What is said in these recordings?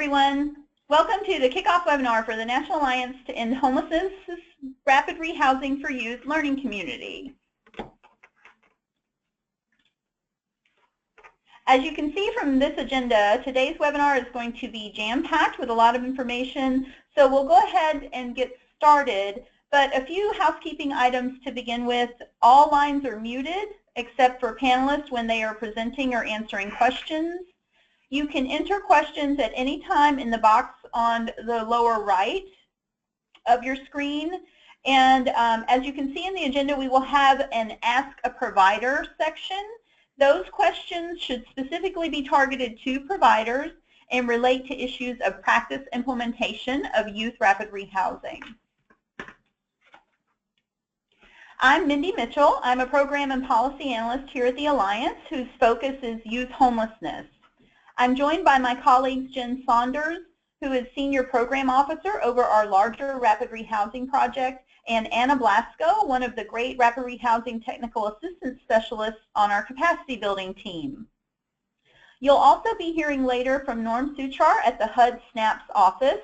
everyone. Welcome to the kickoff webinar for the National Alliance to End Homelessness Rapid Rehousing for Youth Learning Community. As you can see from this agenda, today's webinar is going to be jam-packed with a lot of information, so we'll go ahead and get started. But a few housekeeping items to begin with. All lines are muted except for panelists when they are presenting or answering questions. You can enter questions at any time in the box on the lower right of your screen. And as you can see in the agenda, we will have an Ask a Provider section. Those questions should specifically be targeted to providers and relate to issues of practice implementation of youth rapid rehousing. I'm Mindy Mitchell. I'm a program and policy analyst here at the Alliance whose focus is youth homelessness. I'm joined by my colleagues Jen Saunders, who is Senior Program Officer over our larger Rapid Rehousing project, and Anna Blasco, one of the great Rapid Rehousing Technical Assistance Specialists on our capacity building team. You'll also be hearing later from Norm Suchar at the HUD SNAPS office,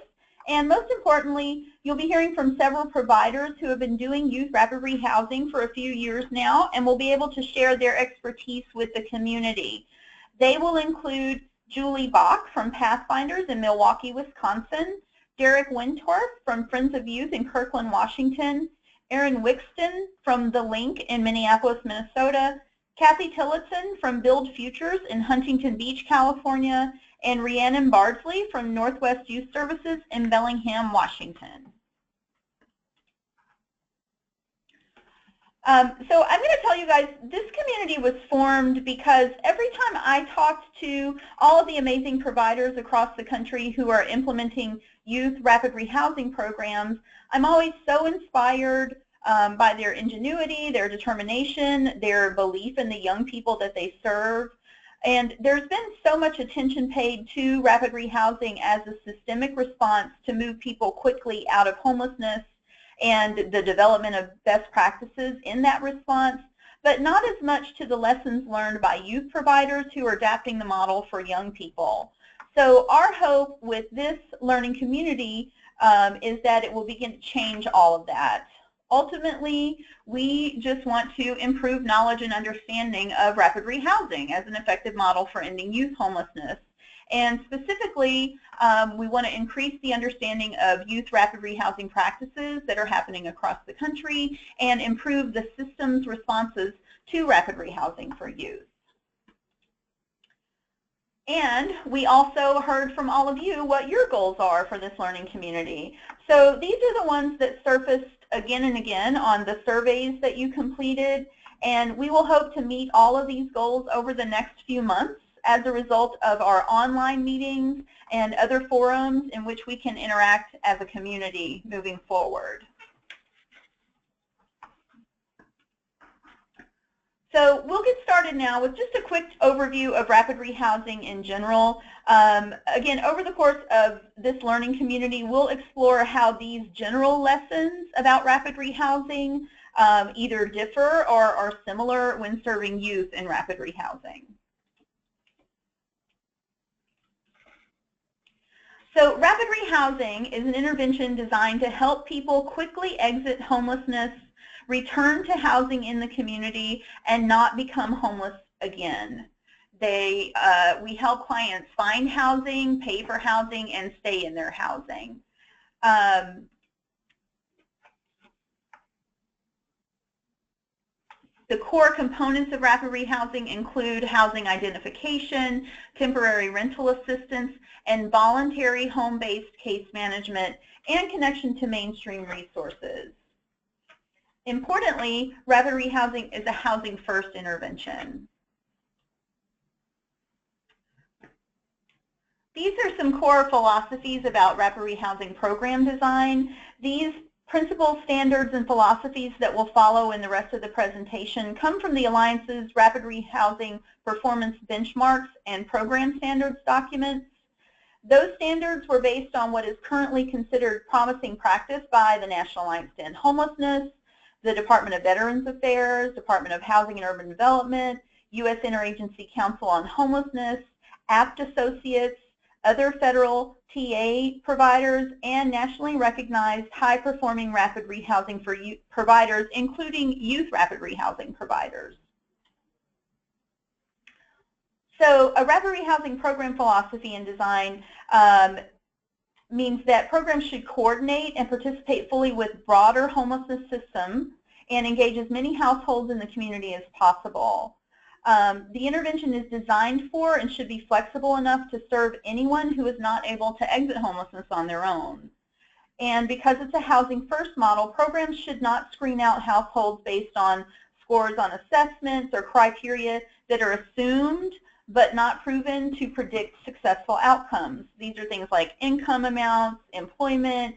and most importantly, you'll be hearing from several providers who have been doing youth rapid rehousing for a few years now and will be able to share their expertise with the community. They will include Julie Bach from Pathfinders in Milwaukee, Wisconsin, Derek Wintorf from Friends of Youth in Kirkland, Washington, Erin Wixton from The Link in Minneapolis, Minnesota, Kathy Tillotson from Build Futures in Huntington Beach, California, and Rhiannon Bardsley from Northwest Youth Services in Bellingham, Washington. So I'm going to tell you guys, this community was formed because every time I talked to all of the amazing providers across the country who are implementing youth rapid rehousing programs, I'm always so inspired by their ingenuity, their determination, their belief in the young people that they serve. And there's been so much attention paid to rapid rehousing as a systemic response to move people quickly out of homelessness and the development of best practices in that response, but not as much to the lessons learned by youth providers who are adapting the model for young people. So our hope with this learning community is that it will begin to change all of that. Ultimately, we just want to improve knowledge and understanding of rapid rehousing as an effective model for ending youth homelessness. And specifically, we want to increase the understanding of youth rapid rehousing practices that are happening across the country and improve the system's responses to rapid rehousing for youth. And we also heard from all of you what your goals are for this learning community. So these are the ones that surfaced again and again on the surveys that you completed, and we will hope to meet all of these goals over the next few months as a result of our online meetings and other forums in which we can interact as a community moving forward. So we'll get started now with just a quick overview of rapid rehousing in general. Again, over the course of this learning community, we'll explore how these general lessons about rapid rehousing either differ or are similar when serving youth in rapid rehousing. So rapid rehousing is an intervention designed to help people quickly exit homelessness, return to housing in the community, and not become homeless again. We help clients find housing, pay for housing, and stay in their housing. The core components of rapid rehousing include housing identification, temporary rental assistance, and voluntary home-based case management and connection to mainstream resources. Importantly, rapid rehousing is a housing-first intervention. These are some core philosophies about rapid rehousing program design. These principles, standards, and philosophies that will follow in the rest of the presentation come from the Alliance's Rapid Rehousing Performance Benchmarks and Program Standards documents. Those standards were based on what is currently considered promising practice by the National Alliance to End Homelessness, the Department of Veterans Affairs, Department of Housing and Urban Development, U.S. Interagency Council on Homelessness, APT Associates, other federal TA providers, and nationally recognized high-performing rapid rehousing for youth providers, including youth rapid rehousing providers. So a rapid rehousing program philosophy and design means that programs should coordinate and participate fully with broader homelessness system and engage as many households in the community as possible. The intervention is designed for and should be flexible enough to serve anyone who is not able to exit homelessness on their own. And because it's a housing first model, programs should not screen out households based on scores on assessments or criteria that are assumed but not proven to predict successful outcomes. These are things like income amounts, employment,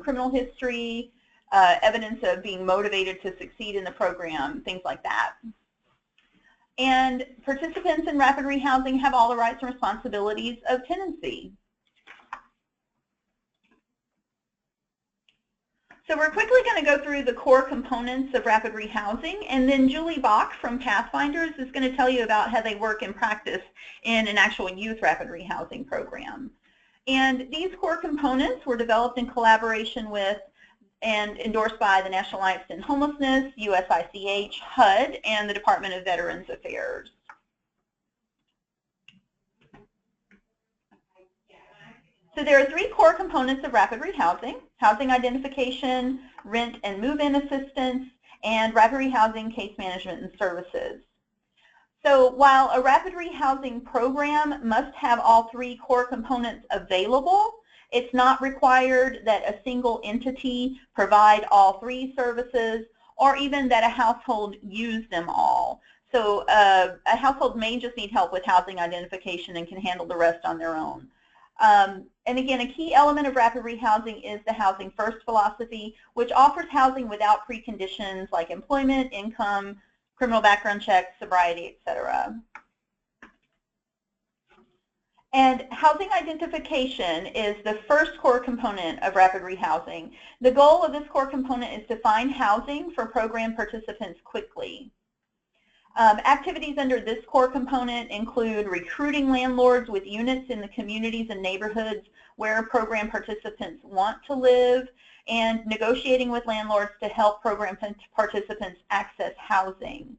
criminal history, evidence of being motivated to succeed in the program, things like that. And participants in rapid rehousing have all the rights and responsibilities of tenancy. So we're quickly going to go through the core components of rapid rehousing, and then Julie Bach from Pathfinders is going to tell you about how they work in practice in an actual youth rapid rehousing program. And these core components were developed in collaboration with and endorsed by the National Alliance to End Homelessness, USICH, HUD, and the Department of Veterans Affairs. So there are three core components of rapid rehousing: housing identification, rent and move-in assistance, and rapid rehousing case management and services. So while a rapid rehousing program must have all three core components available, it's not required that a single entity provide all three services or even that a household use them all. So a household may just need help with housing identification and can handle the rest on their own. And again, a key element of rapid rehousing is the housing first philosophy, which offers housing without preconditions like employment, income, criminal background checks, sobriety, etc. And housing identification is the first core component of rapid rehousing. The goal of this core component is to find housing for program participants quickly. Activities under this core component include recruiting landlords with units in the communities and neighborhoods where program participants want to live, and negotiating with landlords to help program participants access housing.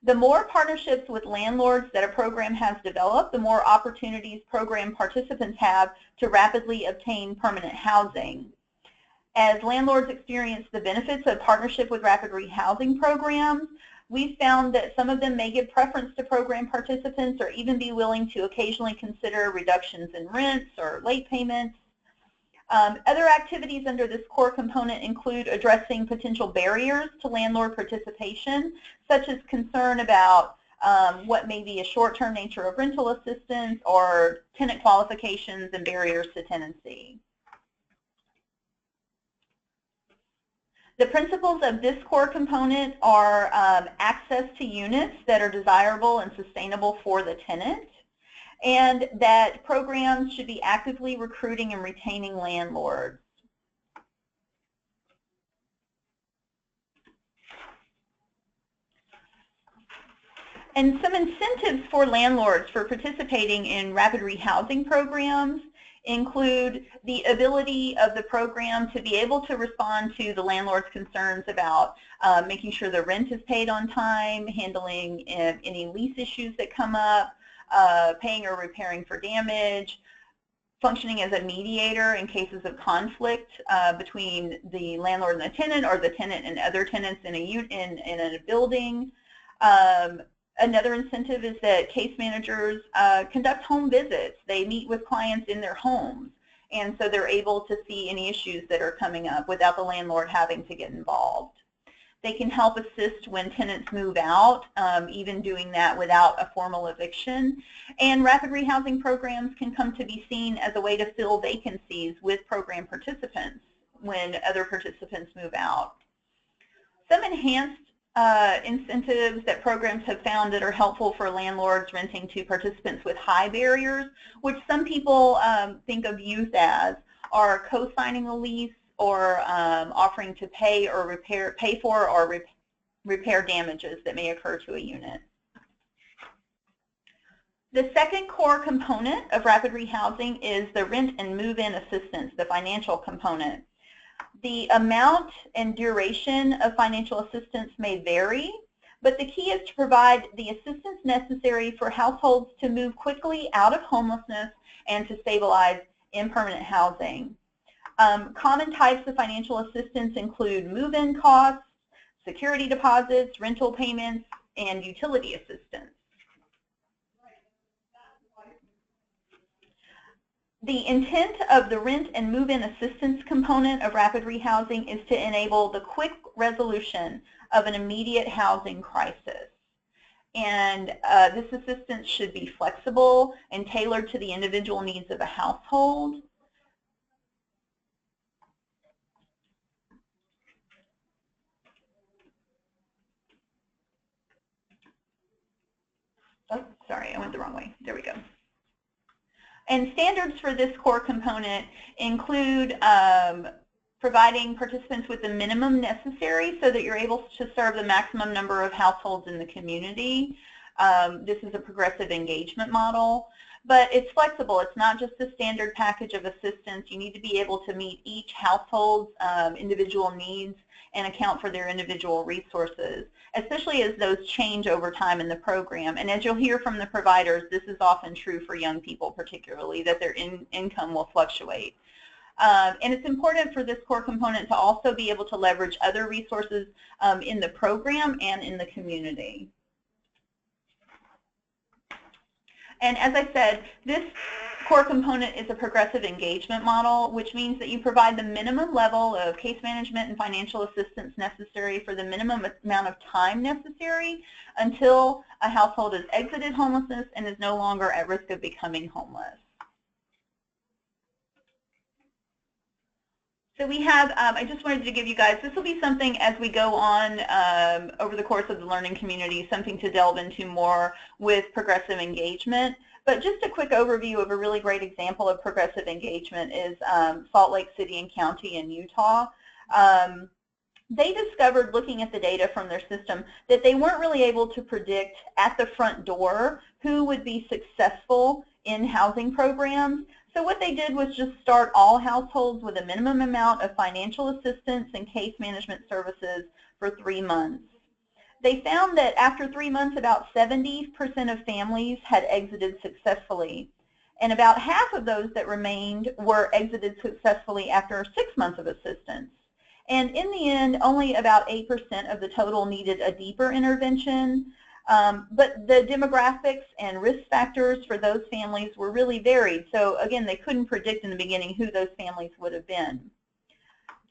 The more partnerships with landlords that a program has developed, the more opportunities program participants have to rapidly obtain permanent housing. As landlords experience the benefits of partnership with rapid rehousing programs, we've found that some of them may give preference to program participants or even be willing to occasionally consider reductions in rents or late payments. Other activities under this core component include addressing potential barriers to landlord participation, such as concern about what may be a short-term nature of rental assistance or tenant qualifications and barriers to tenancy. The principles of this core component are access to units that are desirable and sustainable for the tenant, and that programs should be actively recruiting and retaining landlords. And some incentives for landlords for participating in rapid rehousing programs include the ability of the program to be able to respond to the landlord's concerns about making sure the rent is paid on time, handling any lease issues that come up, paying or repairing for damage, functioning as a mediator in cases of conflict between the landlord and the tenant, or the tenant and other tenants in a building. Another incentive is that case managers conduct home visits. They meet with clients in their homes, and so they're able to see any issues that are coming up without the landlord having to get involved. They can help assist when tenants move out, even doing that without a formal eviction. And rapid rehousing programs can come to be seen as a way to fill vacancies with program participants when other participants move out. Some enhanced incentives that programs have found that are helpful for landlords renting to participants with high barriers, which some people think of youth as, are co-signing a lease or offering to pay for or repair damages that may occur to a unit. The second core component of rapid rehousing is the rent and move-in assistance, the financial component. The amount and duration of financial assistance may vary, but the key is to provide the assistance necessary for households to move quickly out of homelessness and to stabilize in permanent housing. Common types of financial assistance include move-in costs, security deposits, rental payments, and utility assistance. The intent of the rent and move-in assistance component of rapid rehousing is to enable the quick resolution of an immediate housing crisis. And this assistance should be flexible and tailored to the individual needs of a household. Oh, sorry, I went the wrong way. There we go. And standards for this core component include providing participants with the minimum necessary so that you're able to serve the maximum number of households in the community. This is a progressive engagement model, but it's flexible. It's not just a standard package of assistance. You need to be able to meet each household's individual needs and account for their individual resources, especially as those change over time in the program. And as you'll hear from the providers, this is often true for young people particularly, that their income will fluctuate. And it's important for this core component to also be able to leverage other resources in the program and in the community. And as I said, this core component is a progressive engagement model, which means that you provide the minimum level of case management and financial assistance necessary for the minimum amount of time necessary until a household has exited homelessness and is no longer at risk of becoming homeless. So we have, I just wanted to give you guys, this will be something as we go on over the course of the learning community, something to delve into more with progressive engagement. But just a quick overview of a really great example of progressive engagement is Salt Lake City and County in Utah. They discovered, looking at the data from their system, that they weren't really able to predict at the front door who would be successful in housing programs. So what they did was just start all households with a minimum amount of financial assistance and case management services for 3 months. They found that after 3 months, about 70% of families had exited successfully, and about half of those that remained were exited successfully after 6 months of assistance. And in the end, only about 8% of the total needed a deeper intervention. But the demographics and risk factors for those families were really varied. So again, they couldn't predict in the beginning who those families would have been.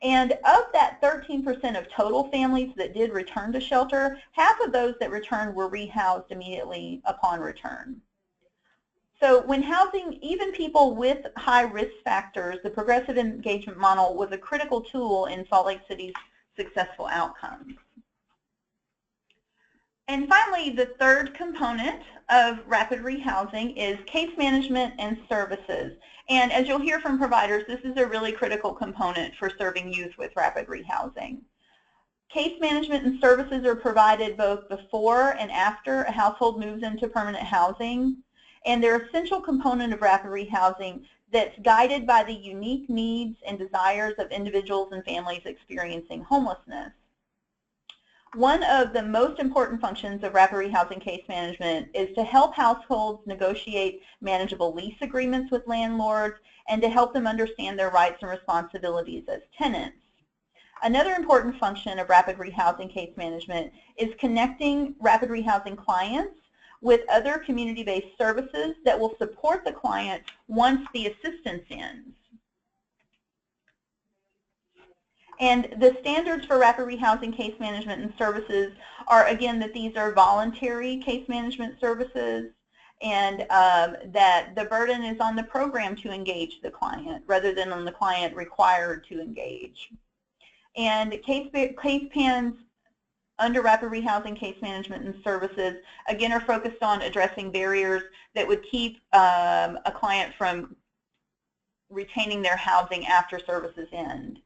And of that 13% of total families that did return to shelter, half of those that returned were rehoused immediately upon return. So when housing even people with high risk factors, the progressive engagement model was a critical tool in Salt Lake City's successful outcomes. And finally, the third component of rapid rehousing is case management and services. And as you'll hear from providers, this is a really critical component for serving youth with rapid rehousing. Case management and services are provided both before and after a household moves into permanent housing. And they're an essential component of rapid rehousing that's guided by the unique needs and desires of individuals and families experiencing homelessness. One of the most important functions of rapid rehousing case management is to help households negotiate manageable lease agreements with landlords and to help them understand their rights and responsibilities as tenants. Another important function of rapid rehousing case management is connecting rapid rehousing clients with other community-based services that will support the client once the assistance ends. And the standards for rapid rehousing case management and services are, again, that these are voluntary case management services and that the burden is on the program to engage the client rather than on the client required to engage. And case plans under rapid rehousing case management and services, again, are focused on addressing barriers that would keep a client from retaining their housing after services end.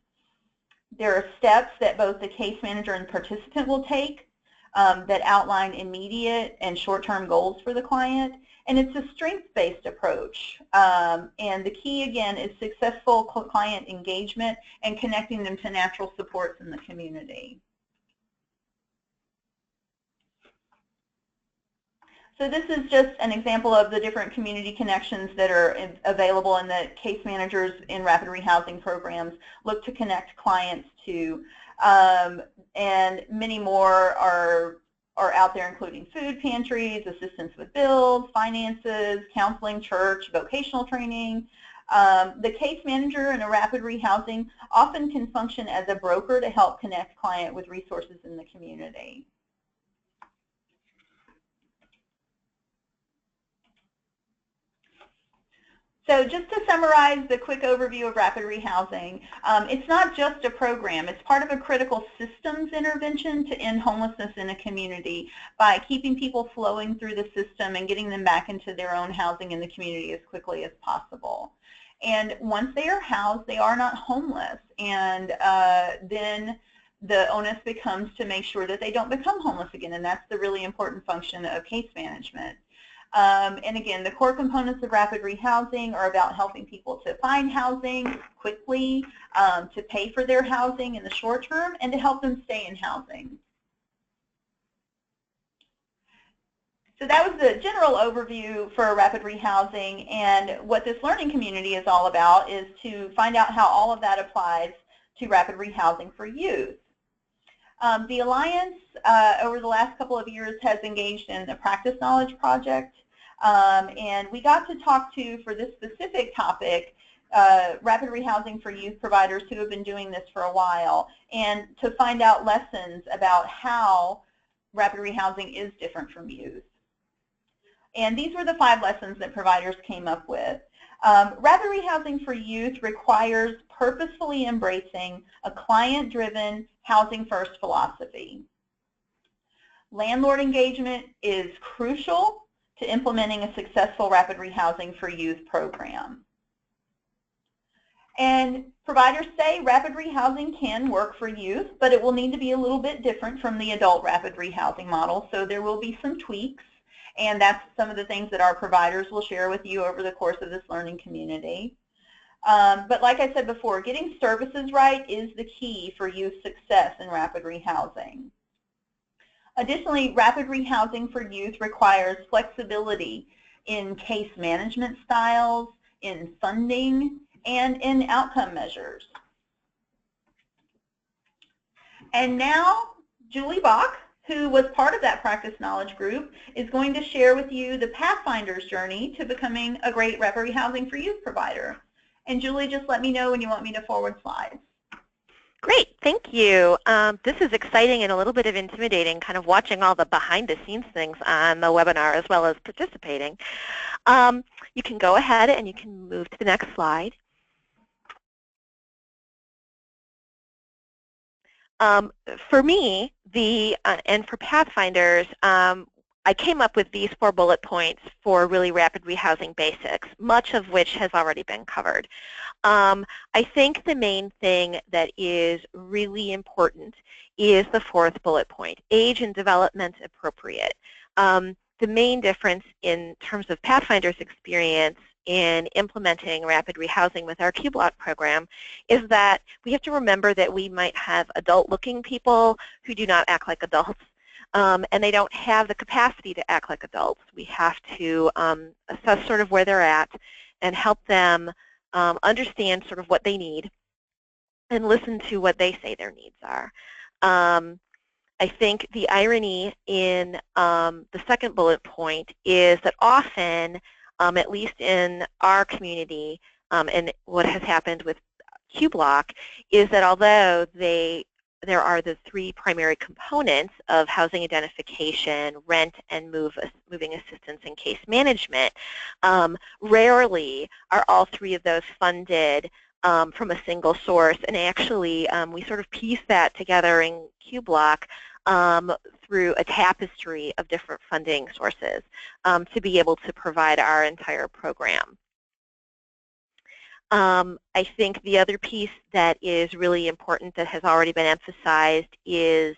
There are steps that both the case manager and participant will take that outline immediate and short-term goals for the client. And it's a strengths-based approach. And the key, again, is successful client engagement and connecting them to natural supports in the community. So this is just an example of the different community connections that are available and that case managers in rapid rehousing programs look to connect clients to. And many more are out there, including food pantries, assistance with bills, finances, counseling, church, vocational training. The case manager in a rapid rehousing often can function as a broker to help connect client with resources in the community. So just to summarize the quick overview of rapid rehousing, it's not just a program. It's part of a critical systems intervention to end homelessness in a community by keeping people flowing through the system and getting them back into their own housing in the community as quickly as possible. And once they are housed, they are not homeless. And then the onus becomes to make sure that they don't become homeless again. And that's the really important function of case management. And again, the core components of rapid rehousing are about helping people to find housing quickly, to pay for their housing in the short term, and to help them stay in housing. So that was the general overview for rapid rehousing, and what this learning community is all about is to find out how all of that applies to rapid rehousing for youth. The Alliance, over the last couple of years, has engaged in the Practice Knowledge Project, and we got to talk to, for this specific topic, rapid rehousing for youth providers who have been doing this for a while, and to find out lessons about how rapid rehousing is different from youth. And these were the 5 lessons that providers came up with. Rapid rehousing for youth requires purposefully embracing a client-driven housing-first philosophy. Landlord engagement is crucial to implementing a successful rapid rehousing for youth program. And providers say rapid rehousing can work for youth, but it will need to be a little bit different from the adult rapid rehousing model, so there will be some tweaks. And that's some of the things that our providers will share with you over the course of this learning community. But like I said before, getting services right is the key for youth success in rapid rehousing. Additionally, rapid rehousing for youth requires flexibility in case management styles, in funding, and in outcome measures. And now, Q-BLOK, who was part of that practice knowledge group, is going to share with you the pathfinders journey to becoming a great rapid rehousing for youth provider. And Julie, just let me know when you want me to forward slides. Great, thank you. This is exciting and a little bit of intimidating, kind of watching all the behind-the-scenes things on the webinar as well as participating. You can go ahead and you can move to the next slide. For me, and for Pathfinders, I came up with these 4 bullet points for really rapid rehousing basics, much of which has already been covered. I think the main thing that is really important is the 4th bullet point, age and development appropriate. The main difference in terms of Pathfinders' experience in implementing rapid rehousing with our Q-BLOK program is that we have to remember that we might have adult-looking people who do not act like adults, and they don't have the capacity to act like adults. We have to assess sort of where they're at and help them understand sort of what they need and listen to what they say their needs are. I think the irony in the 2nd bullet point is that often, at least in our community, and what has happened with Q-BLOK, is that although there are the 3 primary components of housing identification, rent, and moving assistance and case management, rarely are all 3 of those funded from a single source. And actually, we sort of piece that together in Q-BLOK through a tapestry of different funding sources to be able to provide our entire program. I think the other piece that is really important that has already been emphasized is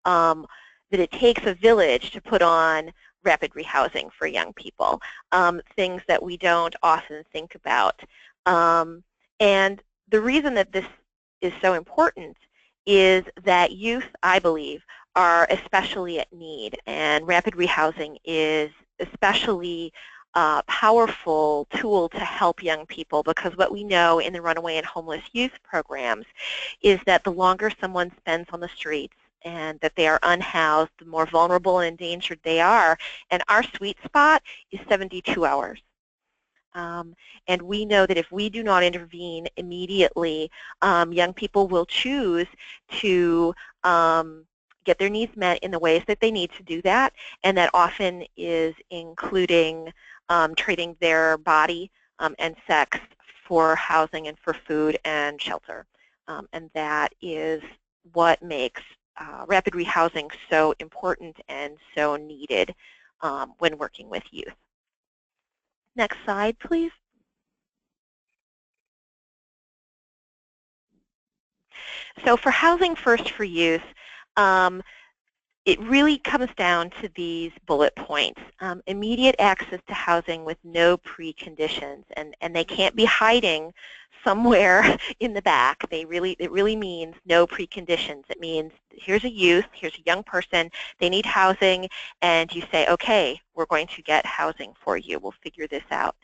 that it takes a village to put on rapid rehousing for young people, things that we don't often think about. And the reason that this is so important is that youth, I believe, are especially at need, and rapid rehousing is especially a powerful tool to help young people, because what we know in the runaway and homeless youth programs is that the longer someone spends on the streets and that they are unhoused, the more vulnerable and endangered they are, and our sweet spot is 72 hours. And we know that if we do not intervene immediately, young people will choose to get their needs met in the ways that they need to do that, and that often is including trading their body and sex for housing and for food and shelter. And that is what makes rapid rehousing so important and so needed when working with youth. Next slide, please. So for Housing First for Youth, it really comes down to these bullet points. Immediate access to housing with no preconditions, and they can't be hiding somewhere in the back. It really means no preconditions. It means here's a youth, here's a young person, they need housing, and you say, okay, we're going to get housing for you. We'll figure this out.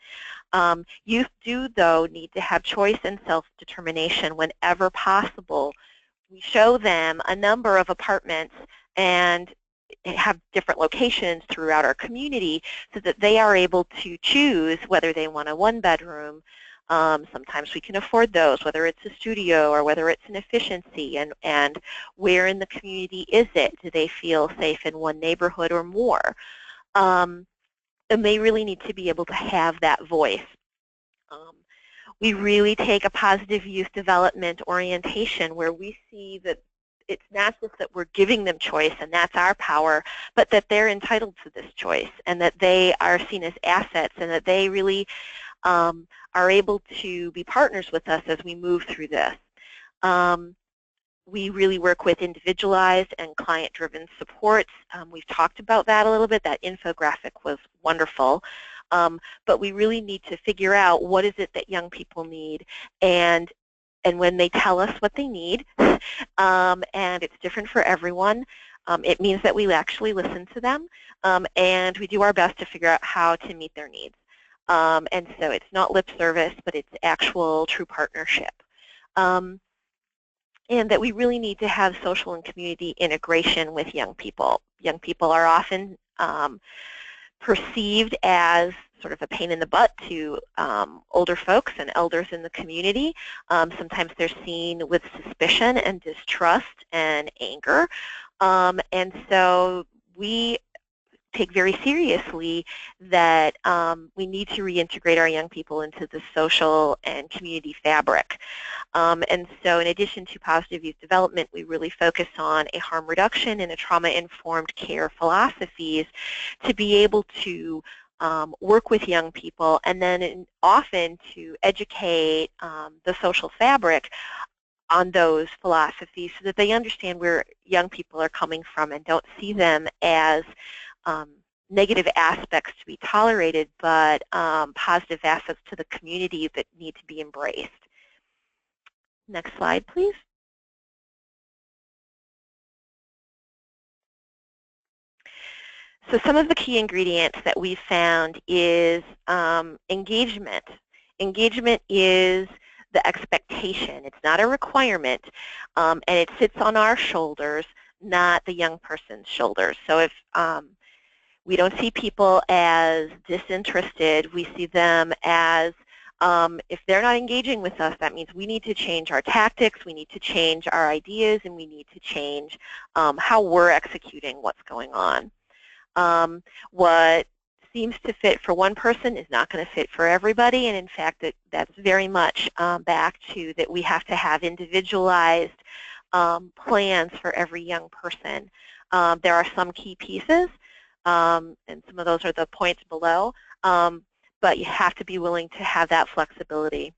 Youth do, though, need to have choice and self-determination whenever possible. We show them a number of apartments and have different locations throughout our community so that they are able to choose whether they want a one-bedroom. Sometimes we can afford those, whether it's a studio or whether it's an efficiency, and where in the community is it? Do they feel safe in one neighborhood or more? And they really need to be able to have that voice. We really take a positive youth development orientation where we see that it's not just that we're giving them choice and that's our power, but that they're entitled to this choice and that they are seen as assets and that they really are able to be partners with us as we move through this. We really work with individualized and client-driven supports. We've talked about that a little bit. That infographic was wonderful. But we really need to figure out what is it that young people need, and when they tell us what they need, and it's different for everyone, it means that we actually listen to them, and we do our best to figure out how to meet their needs. And so it's not lip service, but it's actual true partnership. And that we really need to have social and community integration with young people. Young people are often perceived as sort of a pain in the butt to older folks and elders in the community. Sometimes they're seen with suspicion and distrust and anger. And so we take very seriously that we need to reintegrate our young people into the social and community fabric. And so in addition to positive youth development, we really focus on a harm reduction and a trauma-informed care philosophies to be able to work with young people, and then often to educate the social fabric on those philosophies so that they understand where young people are coming from and don't see them as negative aspects to be tolerated, but positive assets to the community that need to be embraced. Next slide, please. So some of the key ingredients that we've found is engagement. Engagement is the expectation. It's not a requirement, and it sits on our shoulders, not the young person's shoulders. So if we don't see people as disinterested, we see them as if they're not engaging with us, that means we need to change our tactics, we need to change our ideas, and we need to change how we're executing what's going on. What seems to fit for one person is not going to fit for everybody, and in fact that's very much back to that we have to have individualized plans for every young person. There are some key pieces, and some of those are the points below, but you have to be willing to have that flexibility.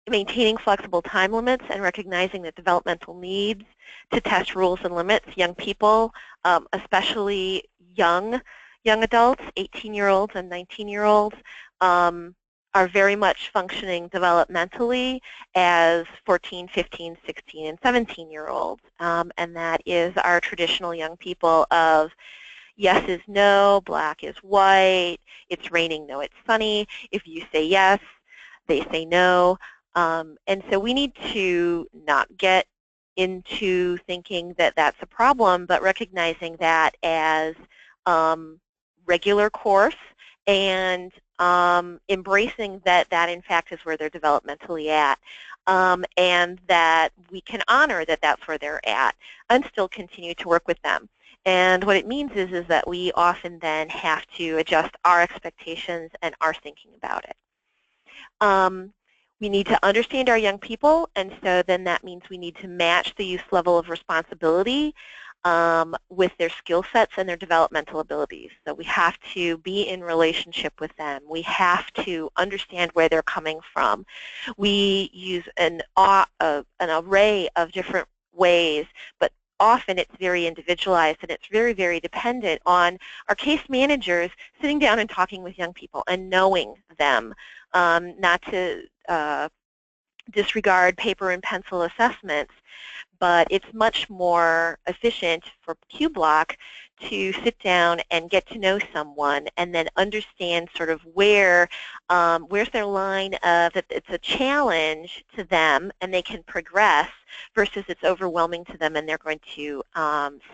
Maintaining flexible time limits and recognizing that developmental needs to test rules and limits. Young people, especially young adults, 18-year-olds and 19-year-olds, are very much functioning developmentally as 14, 15, 16, and 17-year-olds. And that is our traditional young people of yes is no, black is white, it's raining, no, it's sunny. If you say yes, they say no. And so we need to not get into thinking that that's a problem, but recognizing that as regular course and embracing that that in fact is where they're developmentally at, and that we can honor that that's where they're at and still continue to work with them. And what it means is that we often then have to adjust our expectations and our thinking about it. We need to understand our young people, and so then that means we need to match the youth level of responsibility with their skill sets and their developmental abilities. So we have to be in relationship with them. We have to understand where they're coming from. We use an array of different ways, but often it's very individualized, and it's very, very dependent on our case managers sitting down and talking with young people and knowing them, not to disregard paper and pencil assessments, but it's much more efficient for Q-BLOK to sit down and get to know someone and then understand sort of where's their line of that it's a challenge to them and they can progress versus it's overwhelming to them and they're going to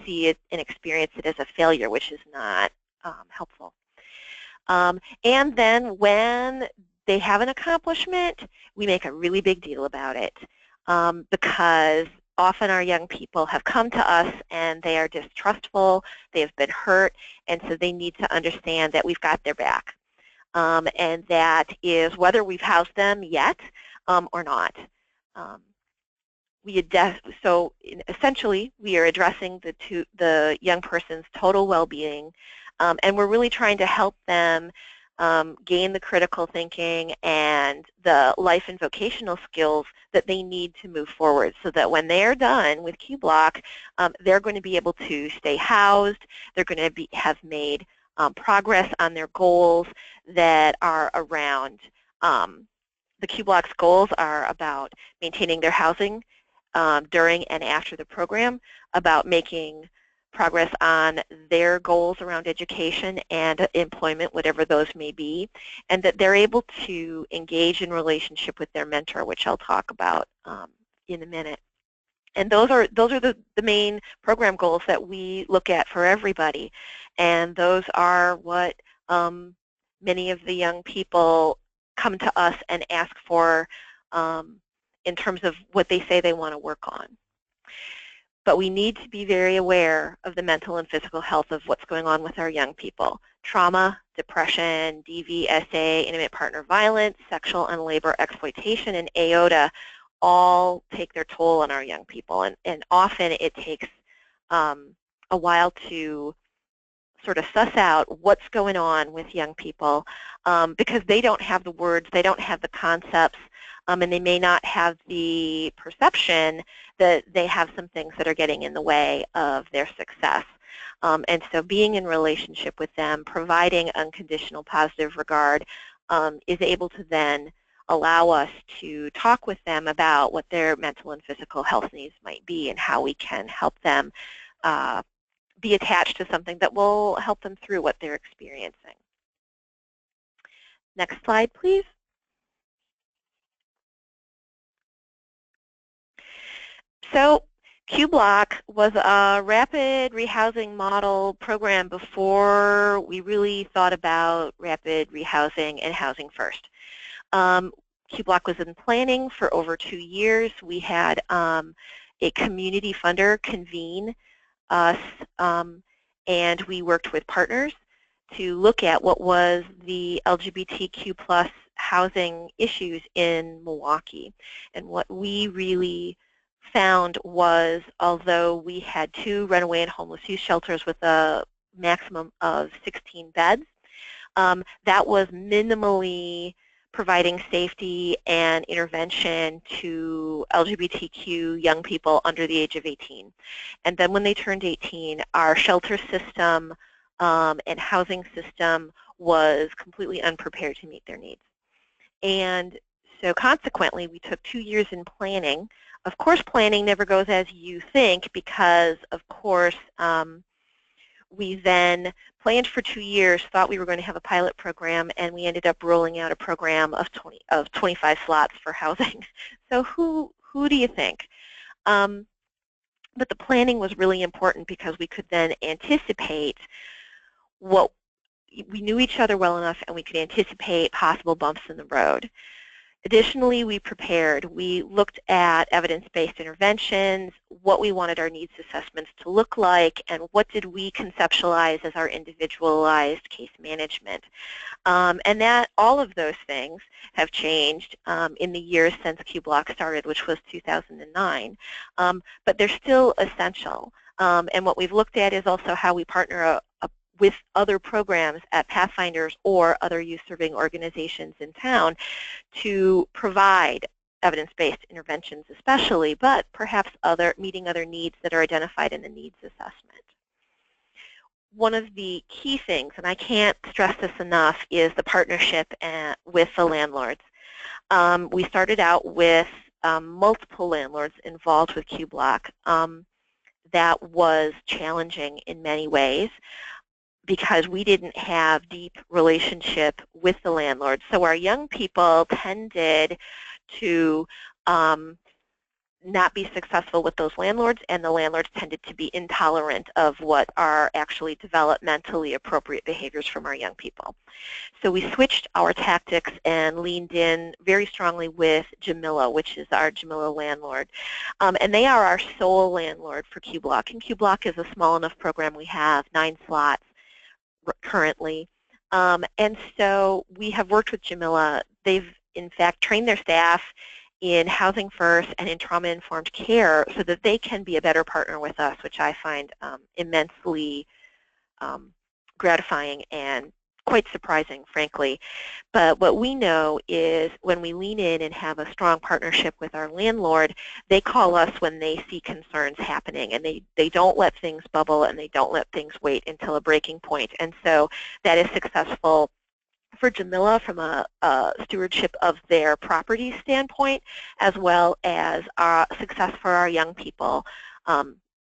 see it and experience it as a failure, which is not helpful. And then when they have an accomplishment, we make a really big deal about it because often our young people have come to us and they are distrustful, they have been hurt, and so they need to understand that we've got their back. And that is whether we've housed them yet or not. So essentially, we are addressing the young person's total well-being, and we're really trying to help them gain the critical thinking and the life and vocational skills that they need to move forward so that when they're done with Q-BLOK, they're going to be able to stay housed, they're going to have made progress on their goals that are around. The Q-BLOK's goals are about maintaining their housing during and after the program, about making progress on their goals around education and employment, whatever those may be, and that they're able to engage in relationship with their mentor, which I'll talk about in a minute. And those are the main program goals that we look at for everybody, and those are what many of the young people come to us and ask for in terms of what they say they want to work on. But we need to be very aware of the mental and physical health of what's going on with our young people. Trauma, depression, DV, SA, intimate partner violence, sexual and labor exploitation, and AOTA all take their toll on our young people. And often it takes a while to sort of suss out what's going on with young people because they don't have the words, they don't have the concepts, and they may not have the perception that they have some things that are getting in the way of their success. And so being in relationship with them, providing unconditional positive regard is able to then allow us to talk with them about what their mental and physical health needs might be and how we can help them be attached to something that will help them through what they're experiencing. Next slide, please. So Q-BLOK was a rapid rehousing model program before we really thought about rapid rehousing and housing first. Q-BLOK was in planning for over 2 years. We had a community funder convene us, and we worked with partners to look at what was the LGBTQ+ housing issues in Milwaukee. And what we really found was, although we had 2 runaway and homeless youth shelters with a maximum of 16 beds, that was minimally providing safety and intervention to LGBTQ young people under the age of 18. And then when they turned 18, our shelter system and housing system was completely unprepared to meet their needs. And so consequently, we took 2 years in planning. Of course, planning never goes as you think because, of course, we then planned for 2 years, thought we were going to have a pilot program, and we ended up rolling out a program of 25 slots for housing. So who do you think? But the planning was really important because we could then anticipate what we knew each other well enough, and we could anticipate possible bumps in the road. Additionally, we prepared. We looked at evidence-based interventions, what we wanted our needs assessments to look like, and what did we conceptualize as our individualized case management. And that all of those things have changed in the years since Q-BLOK started, which was 2009. But they're still essential. And what we've looked at is also how we partner with other programs at Pathfinders or other youth-serving organizations in town to provide evidence-based interventions especially, but perhaps meeting other needs that are identified in the needs assessment. One of the key things, and I can't stress this enough, is the partnership with the landlords. We started out with multiple landlords involved with Q-BLOK. That was challenging in many ways, because we didn't have deep relationship with the landlords. So our young people tended to not be successful with those landlords, and the landlords tended to be intolerant of what are actually developmentally appropriate behaviors from our young people. So we switched our tactics and leaned in very strongly with Jamila, which is our Jamila landlord. And they are our sole landlord for Q-BLOK. And Q-BLOK is a small enough program. We have 9 slots currently. And so we have worked with Jamila. They've, in fact, trained their staff in housing first and in trauma-informed care so that they can be a better partner with us, which I find immensely gratifying and quite surprising, frankly. But what we know is when we lean in and have a strong partnership with our landlord, they call us when they see concerns happening, and they don't let things bubble, and they don't let things wait until a breaking point. And so that is successful for Jamila from a stewardship of their property standpoint, as well as success for our young people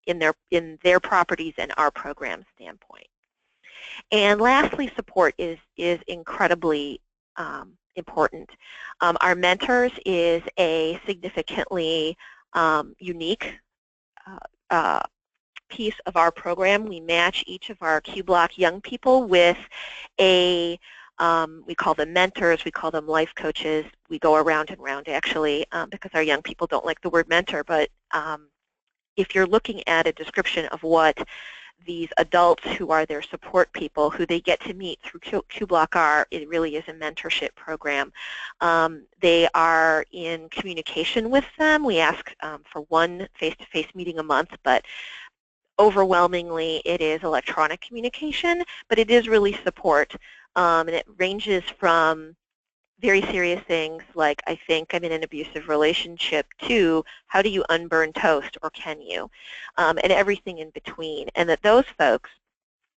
in their properties and our program standpoint. And lastly, support is incredibly important. Our mentors is a significantly unique piece of our program. We match each of our Q-BLOK young people with a we call them mentors, we call them life coaches. We go around and around, actually, because our young people don't like the word mentor. But if you're looking at a description of what these adults who are their support people, who they get to meet through Q-BLOK are, it really is a mentorship program. They are in communication with them. We ask for one face-to-face meeting a month, but overwhelmingly it is electronic communication, but it is really support. And it ranges from very serious things like, I think I'm in an abusive relationship, to how do you unburn toast, or can you, and everything in between. And that those folks,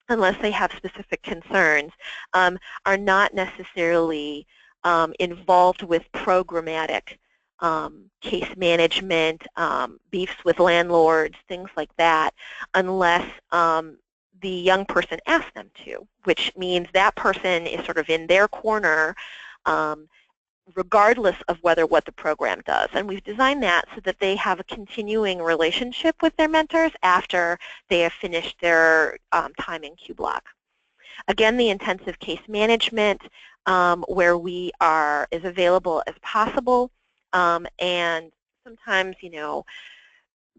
unless they have specific concerns, are not necessarily involved with programmatic case management, beefs with landlords, things like that, unless the young person asks them to, which means that person is sort of in their corner regardless of what the program does. And we've designed that so that they have a continuing relationship with their mentors after they have finished their time in Q-BLOK. Again, the intensive case management where we are as available as possible, and sometimes, you know,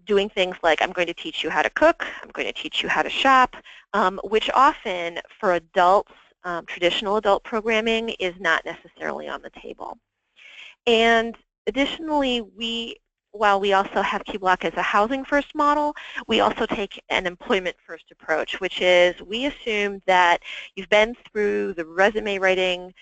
doing things like, I'm going to teach you how to cook, I'm going to teach you how to shop, which often for adults, traditional adult programming is not necessarily on the table. And additionally, while we also have Q-BLOK as a housing first model, we also take an employment first approach, which is we assume that you've been through the resume writing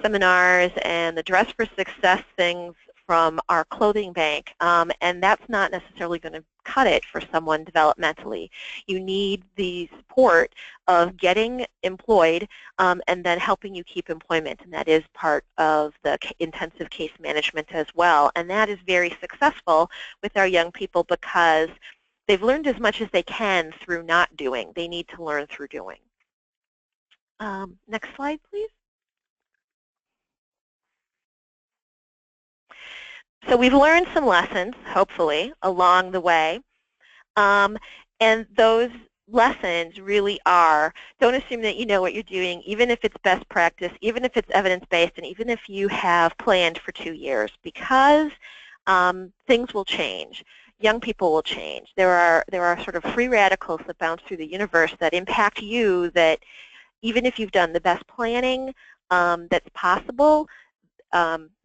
seminars and the Dress for Success things from our clothing bank, and that's not necessarily going to cut it for someone developmentally. You need the support of getting employed and then helping you keep employment, and that is part of the intensive case management as well. And that is very successful with our young people because they've learned as much as they can through not doing. They need to learn through doing. Next slide, please. So we've learned some lessons, hopefully, along the way. And those lessons really are, don't assume that you know what you're doing, even if it's best practice, even if it's evidence-based, and even if you have planned for 2 years, because things will change. Young people will change. There are sort of free radicals that bounce through the universe that impact you, that even if you've done the best planning that's possible,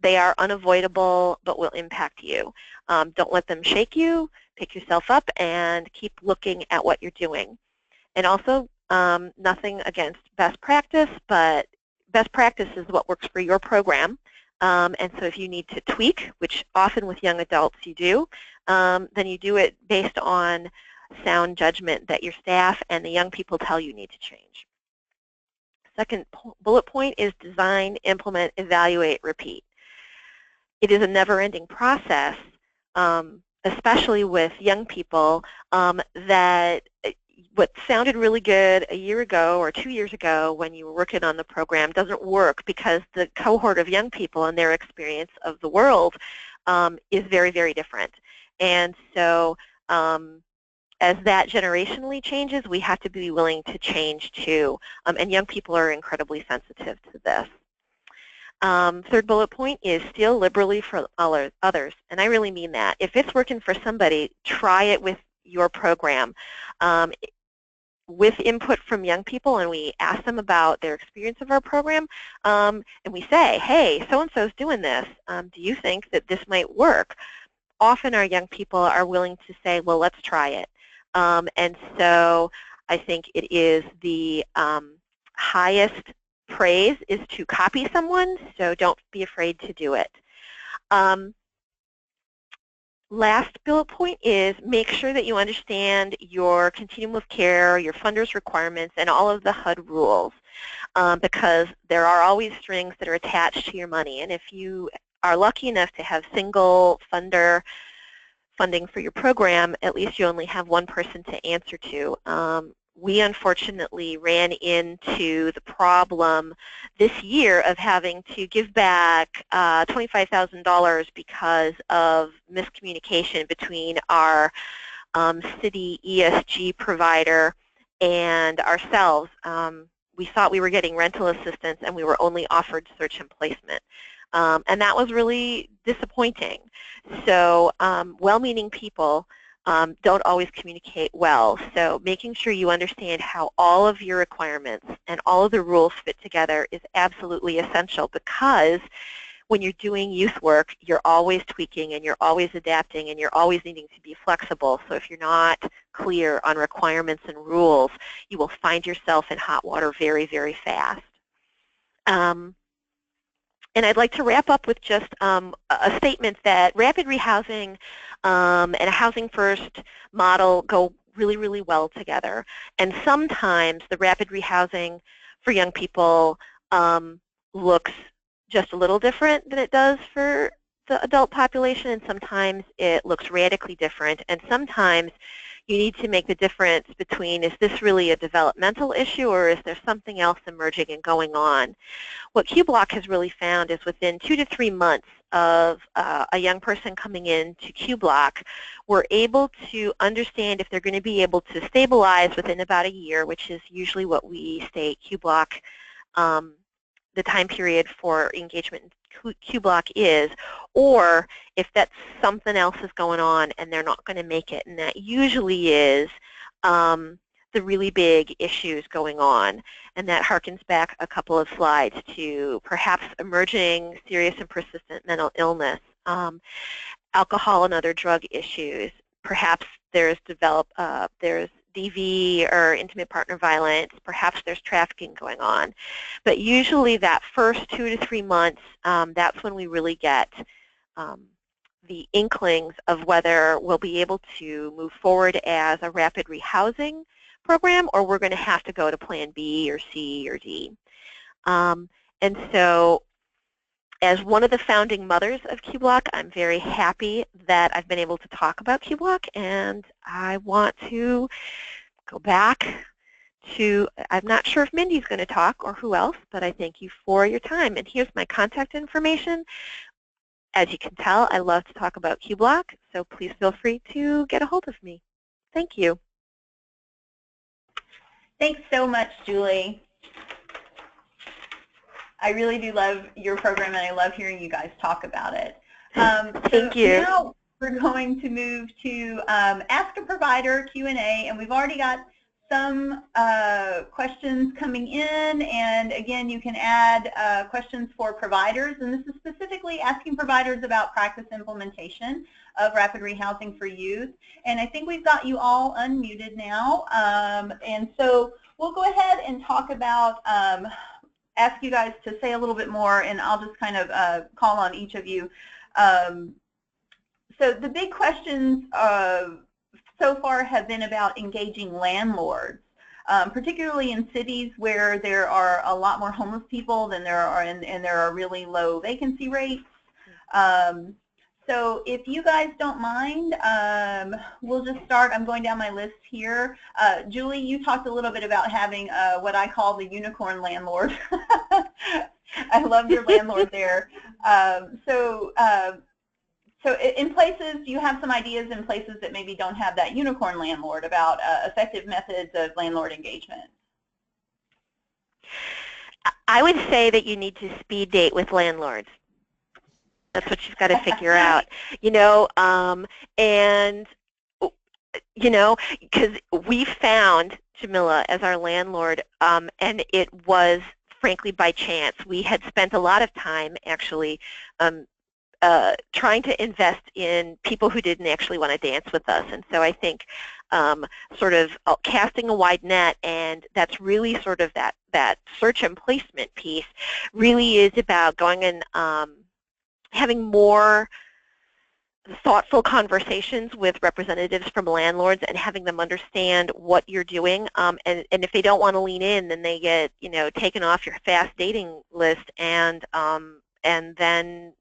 they are unavoidable but will impact you. Don't let them shake you. Pick yourself up and keep looking at what you're doing. And also, nothing against best practice, but best practice is what works for your program. And so if you need to tweak, which often with young adults you do, then you do it based on sound judgment that your staff and the young people tell you need to change. Second bullet point is design, implement, evaluate, repeat. It is a never-ending process, especially with young people, that what sounded really good a year ago or 2 years ago when you were working on the program doesn't work because the cohort of young people and their experience of the world is very, very different. And so as that generationally changes, we have to be willing to change too, and young people are incredibly sensitive to this. Third bullet point is steal liberally from others, and I really mean that. If it's working for somebody, try it with your program. With input from young people, and we ask them about their experience of our program, and we say, hey, so-and-so's doing this. Do you think that this might work? Often our young people are willing to say, well, let's try it. And so I think it is the highest praise is to copy someone, so don't be afraid to do it. Last bullet point is make sure that you understand your continuum of care, your funders' requirements, and all of the HUD rules, because there are always strings that are attached to your money. And if you are lucky enough to have single funder funding for your program, at least you only have one person to answer to. We unfortunately ran into the problem this year of having to give back $25,000 because of miscommunication between our city ESG provider and ourselves. We thought we were getting rental assistance and we were only offered search and placement. And that was really disappointing. So well-meaning people don't always communicate well. So making sure you understand how all of your requirements and all of the rules fit together is absolutely essential, because when you're doing youth work, you're always tweaking and you're always adapting and you're always needing to be flexible. So if you're not clear on requirements and rules, you will find yourself in hot water very, very fast. And I'd like to wrap up with just a statement that rapid rehousing and a housing first model go really, really well together. And sometimes the rapid rehousing for young people looks just a little different than it does for the adult population, and sometimes it looks radically different. And sometimes you need to make the difference between, is this really a developmental issue or is there something else emerging and going on? What Q-BLOK has really found is within 2 to 3 months of a young person coming into Q-BLOK, we're able to understand if they're going to be able to stabilize within about a year, which is usually what we state Q-BLOK, the time period for engagement in Q-BLOK is, or if that's something else is going on and they're not going to make it, and that usually is the really big issues going on. And that harkens back a couple of slides to perhaps emerging serious and persistent mental illness, alcohol and other drug issues. Perhaps there's DV or intimate partner violence, perhaps there's trafficking going on. But usually that first 2 to 3 months, that's when we really get the inklings of whether we'll be able to move forward as a rapid rehousing program, or we're going to have to go to Plan B or C or D. And so as one of the founding mothers of Q-BLOK, I'm very happy that I've been able to talk about Q-BLOK, and I want to go back to, I'm not sure if Mindy's going to talk or who else, but I thank you for your time. And here's my contact information. As you can tell, I love to talk about Q-BLOK, so please feel free to get a hold of me. Thank you. Thanks so much, Julie. I really do love your program, and I love hearing you guys talk about it. Thank you. Now we're going to move to Ask a Provider Q&A, and we've already got some questions coming in, and again, you can add questions for providers, and this is specifically asking providers about practice implementation of rapid rehousing for youth. And I think we've got you all unmuted now, and so we'll go ahead and talk about ask you guys to say a little bit more, and I'll just kind of call on each of you. So the big questions so far have been about engaging landlords, particularly in cities where there are a lot more homeless people than there are, and there are really low vacancy rates. So if you guys don't mind, we'll just start. I'm going down my list here. Julie, you talked a little bit about having what I call the unicorn landlord. I love your landlord there. So in places, you have some ideas in places that maybe don't have that unicorn landlord about effective methods of landlord engagement. I would say that you need to speed date with landlords. That's what you've got to figure out, and, because we found Jamila as our landlord, and it was frankly by chance. We had spent a lot of time actually trying to invest in people who didn't actually want to dance with us, and so I think sort of casting a wide net, and that's really sort of that search and placement piece really is about going and having more thoughtful conversations with representatives from landlords and having them understand what you're doing. And if they don't want to lean in, then they get taken off your fast dating list, and then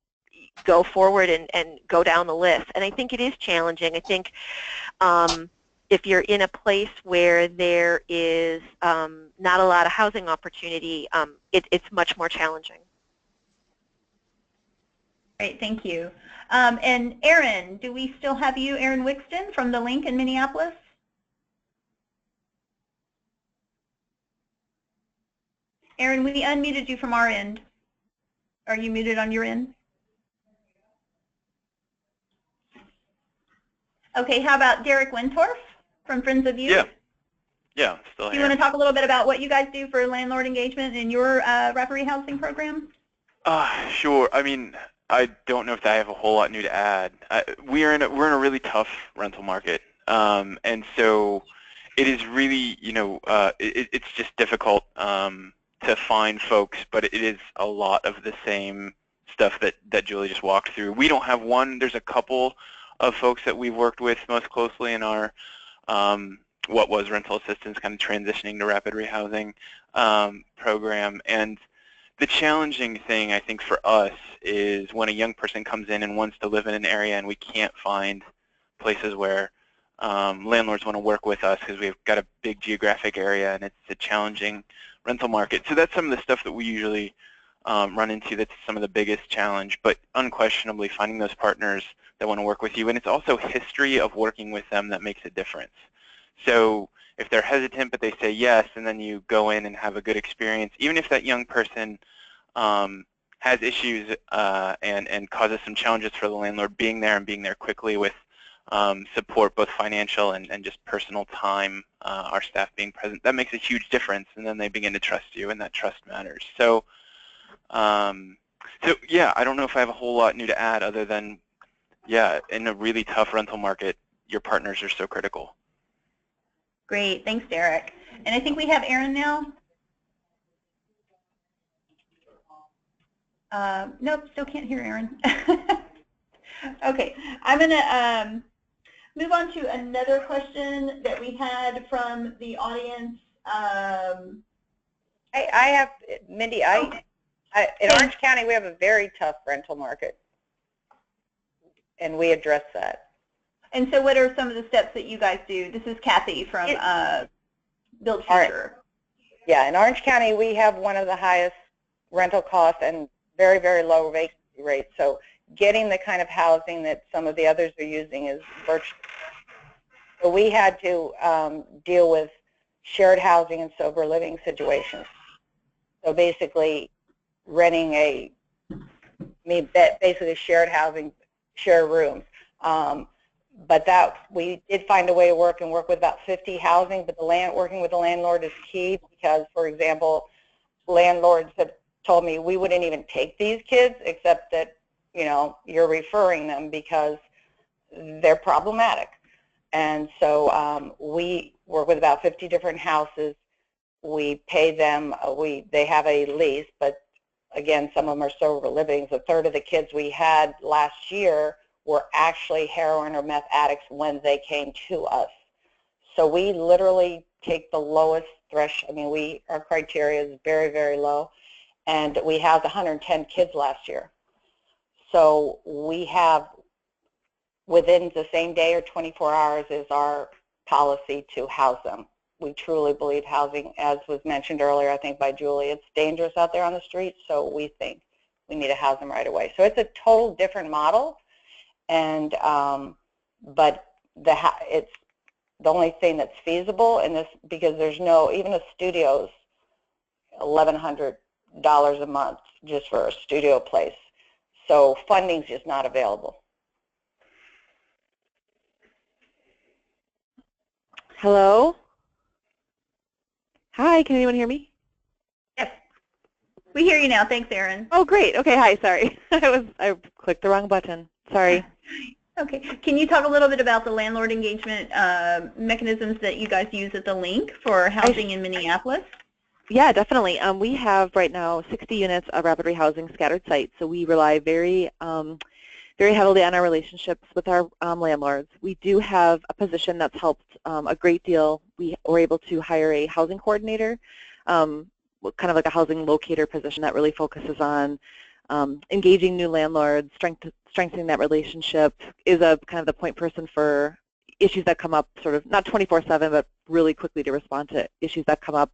go forward and go down the list. And I think it is challenging. I think if you're in a place where there is not a lot of housing opportunity, it's much more challenging. Great, thank you. And Erin, do we still have you, Erin Wixton from the Link in Minneapolis? Erin, we unmuted you from our end. Are you muted on your end? Okay, how about Derek Wintorf from Friends of Youth? Yeah, still here. Do you want to talk a little bit about what you guys do for landlord engagement in your rapid rehousing program? Sure. I mean, I don't know if I have a whole lot new to add. We're in a really tough rental market, and so it is really, it's just difficult to find folks, but it is a lot of the same stuff that Julie just walked through. We don't have one. There's a couple of folks that we've worked with most closely in our what was rental assistance kind of transitioning to rapid rehousing program. And the challenging thing, I think, for us is when a young person comes in and wants to live in an area and we can't find places where landlords want to work with us because we've got a big geographic area and it's a challenging rental market. So that's some of the stuff that we usually run into. That's some of the biggest challenge, but unquestionably finding those partners that want to work with you. And it's also history of working with them that makes a difference. So if they're hesitant but they say yes, and then you go in and have a good experience, even if that young person has issues and causes some challenges for the landlord, being there quickly with support, both financial and just personal time, our staff being present, that makes a huge difference, and then they begin to trust you, and that trust matters. So, yeah, I don't know if I have a whole lot new to add other than, yeah, in a really tough rental market, your partners are so critical. Great, thanks, Derek. And I think we have Erin now. Nope, still can't hear Erin. Okay, I'm going to move on to another question that we had from the audience. I have, Mindy, in Orange County, we have a very tough rental market, and we address that. And so what are some of the steps that you guys do? This is Kathy from Build Future. Yeah, in Orange County, we have one of the highest rental costs and very, very low vacancy rates. So getting the kind of housing that some of the others are using is virtually. So we had to deal with shared housing and sober living situations. So basically renting basically shared housing, shared rooms. But that we did find a way to work with about 50 housing, but working with the landlord is key because, for example, landlords have told me we wouldn't even take these kids except that, you know, you're referring them because they're problematic. And so we work with about 50 different houses. We pay them, they have a lease, but again, some of them are sober livings. A third of the kids we had last year were actually heroin or meth addicts when they came to us. So we literally take the lowest threshold. I mean, our criteria is very, very low, and we housed 110 kids last year. So we have, within the same day or 24 hours is our policy to house them. We truly believe housing, as was mentioned earlier, I think by Julie, it's dangerous out there on the streets, so we think we need to house them right away. So it's a total different model, and but it's the only thing that's feasible in this, because there's even a studio's $1,100 a month just for a studio place. So funding's just not available. Hello? Hi, can anyone hear me? Yes. We hear you now. Thanks, Erin. Oh, great. Okay, hi, sorry. I clicked the wrong button. Sorry. Okay. Can you talk a little bit about the landlord engagement mechanisms that you guys use at the link for housing in Minneapolis? Yeah, definitely. We have right now 60 units of rapid rehousing scattered sites, so we rely very heavily on our relationships with our landlords. We do have a position that's helped a great deal. We were able to hire a housing coordinator, kind of like a housing locator position that really focuses on engaging new landlords, strengthening that relationship, is a kind of the point person for issues that come up, sort of not 24/7, but really quickly to respond to issues that come up,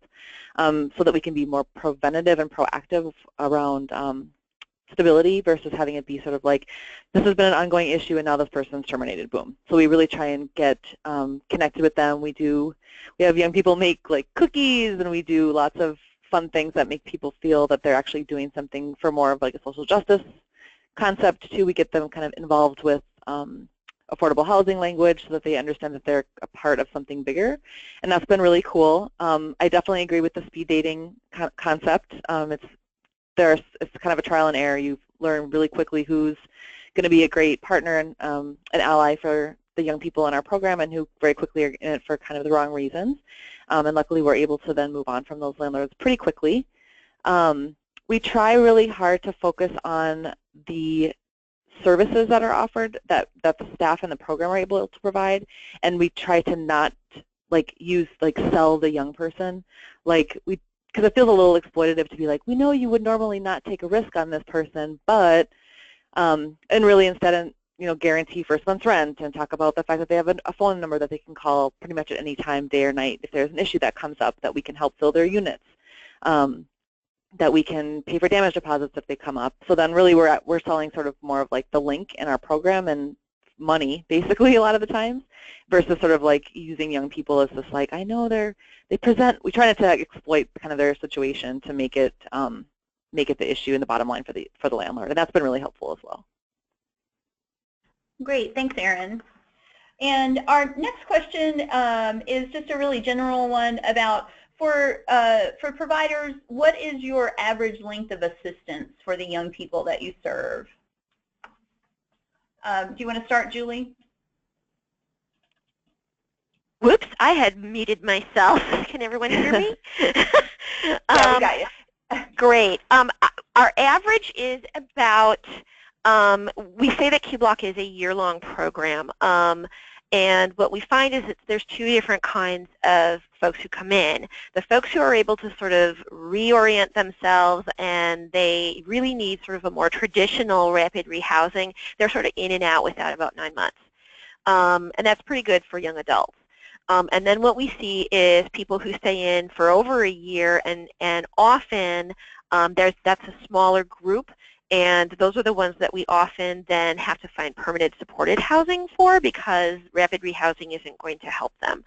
so that we can be more preventative and proactive around stability versus having it be sort of like, this has been an ongoing issue and now this person's terminated, boom. So we really try and get connected with them. We have young people make like cookies, and we do lots of fun things that make people feel that they're actually doing something for more of like a social justice concept too. We get them kind of involved with affordable housing language so that they understand that they're a part of something bigger, and that's been really cool. I definitely agree with the speed dating concept. It's kind of a trial and error. You learn really quickly who's going to be a great partner and an ally for the young people in our program, and who very quickly are in it for kind of the wrong reasons. And luckily we're able to then move on from those landlords pretty quickly. We try really hard to focus on the services that are offered that the staff and the program are able to provide, and we try to not sell the young person, because it feels a little exploitative to be like, we know you would normally not take a risk on this person, but and really instead, guarantee first month's rent and talk about the fact that they have a phone number that they can call pretty much at any time, day or night, if there's an issue that comes up, that we can help fill their units, that we can pay for damage deposits if they come up. So then really we're selling sort of more of like the link in our program and money basically a lot of the times, versus sort of like using young people as this like, I know we try not to exploit kind of their situation to make it the issue and the bottom line for the landlord, and that's been really helpful as well. Great, thanks, Erin. And our next question is just a really general one about for providers, what is your average length of assistance for the young people that you serve? Do you want to start, Julie? Whoops, I had muted myself. Can everyone hear me? Yeah, we got you. Great. Our average is about, we say that Q-BLOK is a year-long program, and what we find is that there's two different kinds of folks who come in. The folks who are able to sort of reorient themselves and they really need sort of a more traditional rapid rehousing, they're sort of in and out without about 9 months. And that's pretty good for young adults. And then what we see is people who stay in for over a year, and often that's a smaller group, and those are the ones that we often then have to find permanent supported housing for, because rapid rehousing isn't going to help them.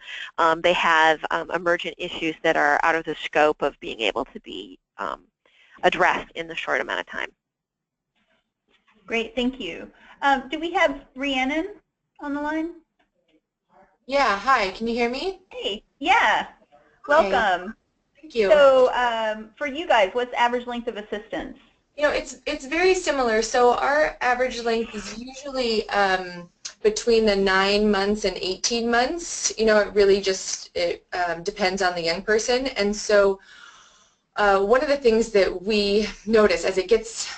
They have emergent issues that are out of the scope of being able to be addressed in the short amount of time. Great, thank you. Do we have Rhiannon on the line? Yeah, hi, can you hear me? Hey, yeah, welcome. Okay. Thank you. So for you guys, what's average length of assistance? You know, it's very similar. So our average length is usually between the 9 months and 18 months. You know, it really just depends on the young person. And so one of the things that we notice as it gets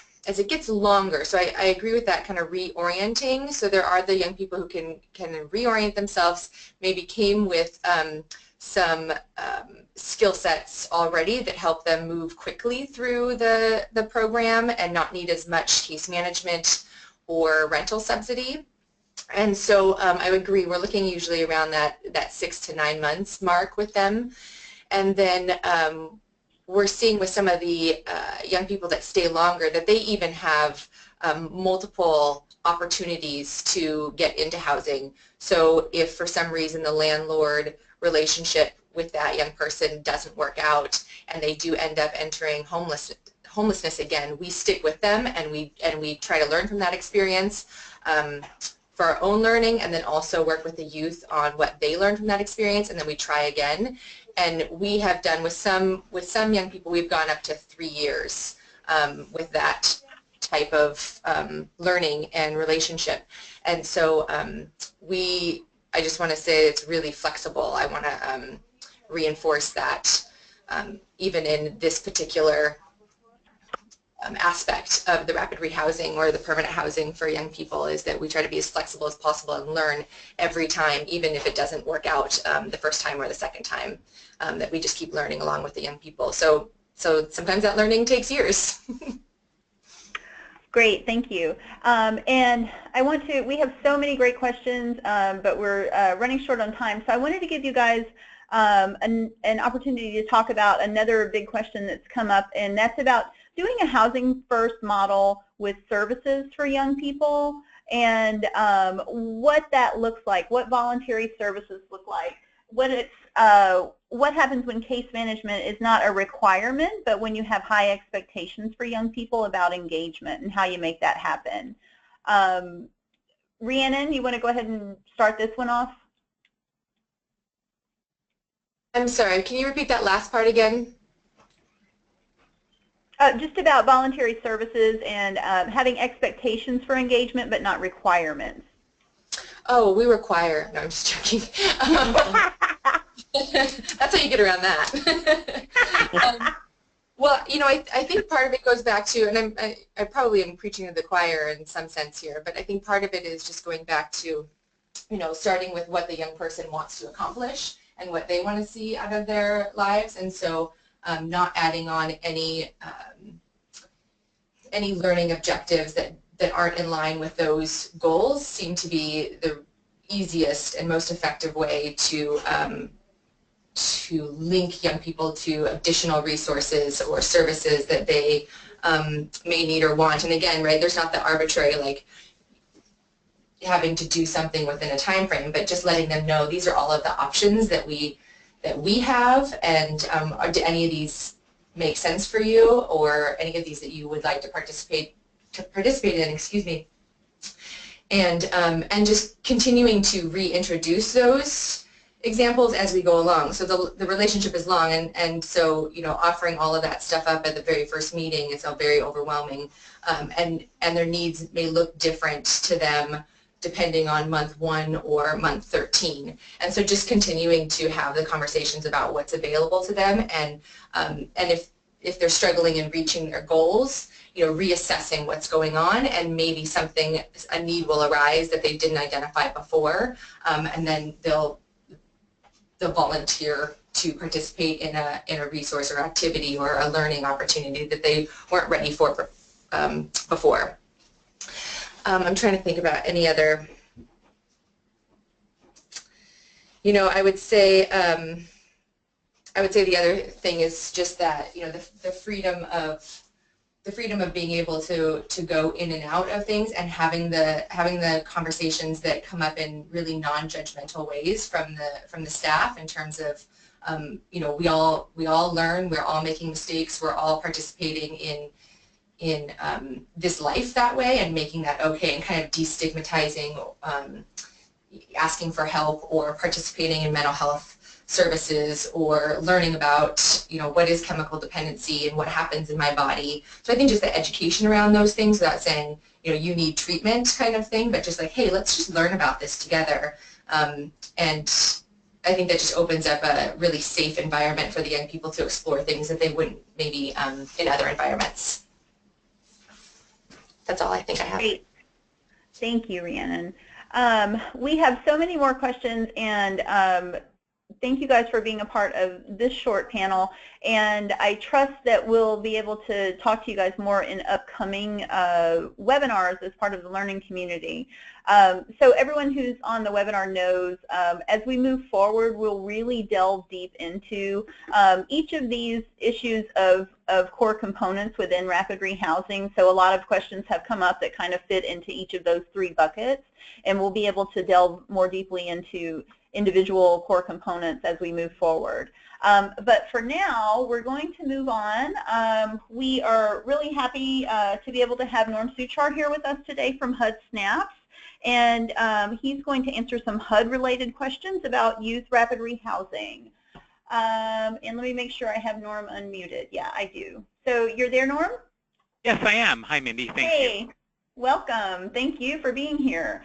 longer, so I agree with that kind of reorienting. So there are the young people who can reorient themselves, maybe came with some skill sets already that help them move quickly through the program and not need as much case management or rental subsidy. And so I would agree, we're looking usually around that 6 to 9 months mark with them. And then we're seeing with some of the young people that stay longer that they even have multiple opportunities to get into housing. So if for some reason the landlord relationship with that young person doesn't work out and they do end up entering homelessness again, we stick with them and we try to learn from that experience for our own learning, and then also work with the youth on what they learned from that experience, and then we try again. And we have done with some young people, we've gone up to 3 years with that type of learning and relationship. And so I just want to say it's really flexible. I want to reinforce that even in this particular aspect of the rapid rehousing or the permanent housing for young people, is that we try to be as flexible as possible and learn every time, even if it doesn't work out the first time or the second time, that we just keep learning along with the young people. So sometimes that learning takes years. Great, thank you. And we have so many great questions, but we're running short on time. So I wanted to give you guys an opportunity to talk about another big question that's come up, and that's about doing a housing first model with services for young people, and what that looks like, what voluntary services look like, what happens when case management is not a requirement, but when you have high expectations for young people about engagement, and how you make that happen. Rhiannon, you want to go ahead and start this one off? I'm sorry, can you repeat that last part again? Just about voluntary services and having expectations for engagement, but not requirements. Oh, we require. No, I'm just joking. That's how you get around that. Well, you know, I think part of it goes back to, and I probably am preaching to the choir in some sense here, but I think part of it is just going back to, you know, starting with what the young person wants to accomplish and what they want to see out of their lives, and so not adding on any learning objectives that aren't in line with those goals seem to be the easiest and most effective way to link young people to additional resources or services that they may need or want. And again, right, there's not the arbitrary, like, having to do something within a time frame, but just letting them know these are all of the options that we have, and do any of these make sense for you, or any of these that you would like to participate in, excuse me, and just continuing to reintroduce those examples as we go along. So the relationship is long, and so, you know, offering all of that stuff up at the very first meeting is very overwhelming, and their needs may look different to them depending on month 1 or month 13. And so just continuing to have the conversations about what's available to them, and if they're struggling in reaching their goals, reassessing what's going on, and maybe a need will arise that they didn't identify before, and then they'll volunteer to participate in a resource or activity or a learning opportunity that they weren't ready for before. I'm trying to think about any other, I would say the other thing is just that, the freedom of being able to go in and out of things, and having the conversations that come up in really non-judgmental ways from the staff, in terms of we all learn, we're all making mistakes, we're all participating in this life that way, and making that okay, and kind of destigmatizing asking for help or participating in mental health services, or learning about what is chemical dependency and what happens in my body. So I think just the education around those things, without saying you need treatment kind of thing, but just like, hey, let's just learn about this together. And I think that just opens up a really safe environment for the young people to explore things that they wouldn't maybe in other environments. That's all I think I have. Great. Thank you, Rhiannon. We have so many more questions, and thank you guys for being a part of this short panel, and I trust that we'll be able to talk to you guys more in upcoming webinars as part of the learning community. So everyone who's on the webinar knows, as we move forward, we'll really delve deep into each of these issues of core components within rapid rehousing. So a lot of questions have come up that kind of fit into each of those 3 buckets, and we'll be able to delve more deeply into individual core components as we move forward. But for now, we're going to move on. We are really happy to be able to have Norm Suchar here with us today from HUD Snaps, and he's going to answer some HUD-related questions about youth rapid rehousing. And let me make sure I have Norm unmuted. Yeah, I do. So you're there, Norm? Yes, I am. Hi, Mindy. Thank you. Hey, welcome. Thank you for being here.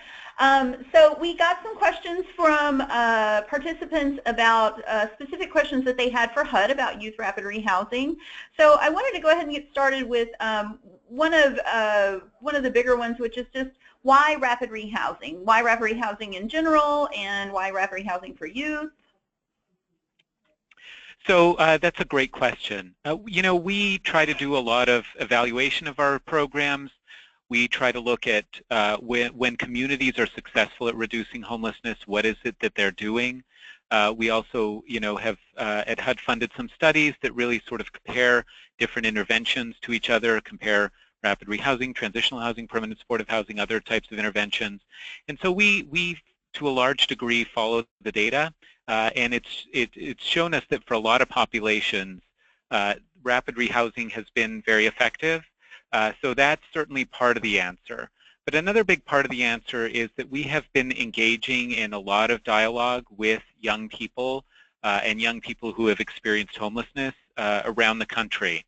So we got some questions from participants about specific questions that they had for HUD about youth rapid rehousing. So I wanted to go ahead and get started with one of the bigger ones, which is just why rapid rehousing? Why rapid rehousing in general, and why rapid rehousing for youth? So that's a great question. We try to do a lot of evaluation of our programs. We try to look at when communities are successful at reducing homelessness, what is it that they're doing. We also, have at HUD funded some studies that really sort of compare different interventions to each other, compare rapid rehousing, transitional housing, permanent supportive housing, other types of interventions. And so we to a large degree, follow the data, and it's shown us that for a lot of populations, rapid rehousing has been very effective. So that's certainly part of the answer. But another big part of the answer is that we have been engaging in a lot of dialogue with young people and young people who have experienced homelessness around the country.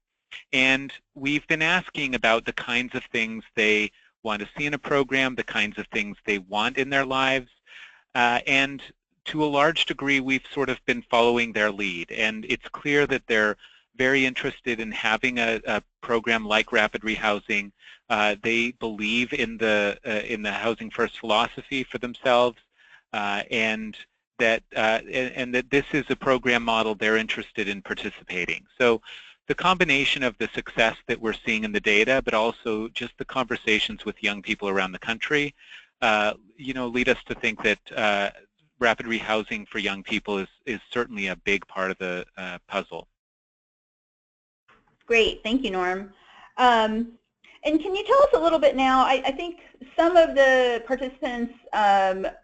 And we've been asking about the kinds of things they want to see in a program, the kinds of things they want in their lives. And to a large degree, we've sort of been following their lead. And it's clear that they're very interested in having a program like rapid rehousing. They believe in the housing first philosophy for themselves, and that this is a program model they're interested in participating. So the combination of the success that we're seeing in the data, but also just the conversations with young people around the country, lead us to think that rapid rehousing for young people is certainly a big part of the puzzle. Great, thank you, Norm. And can you tell us a little bit now, I think some of the participants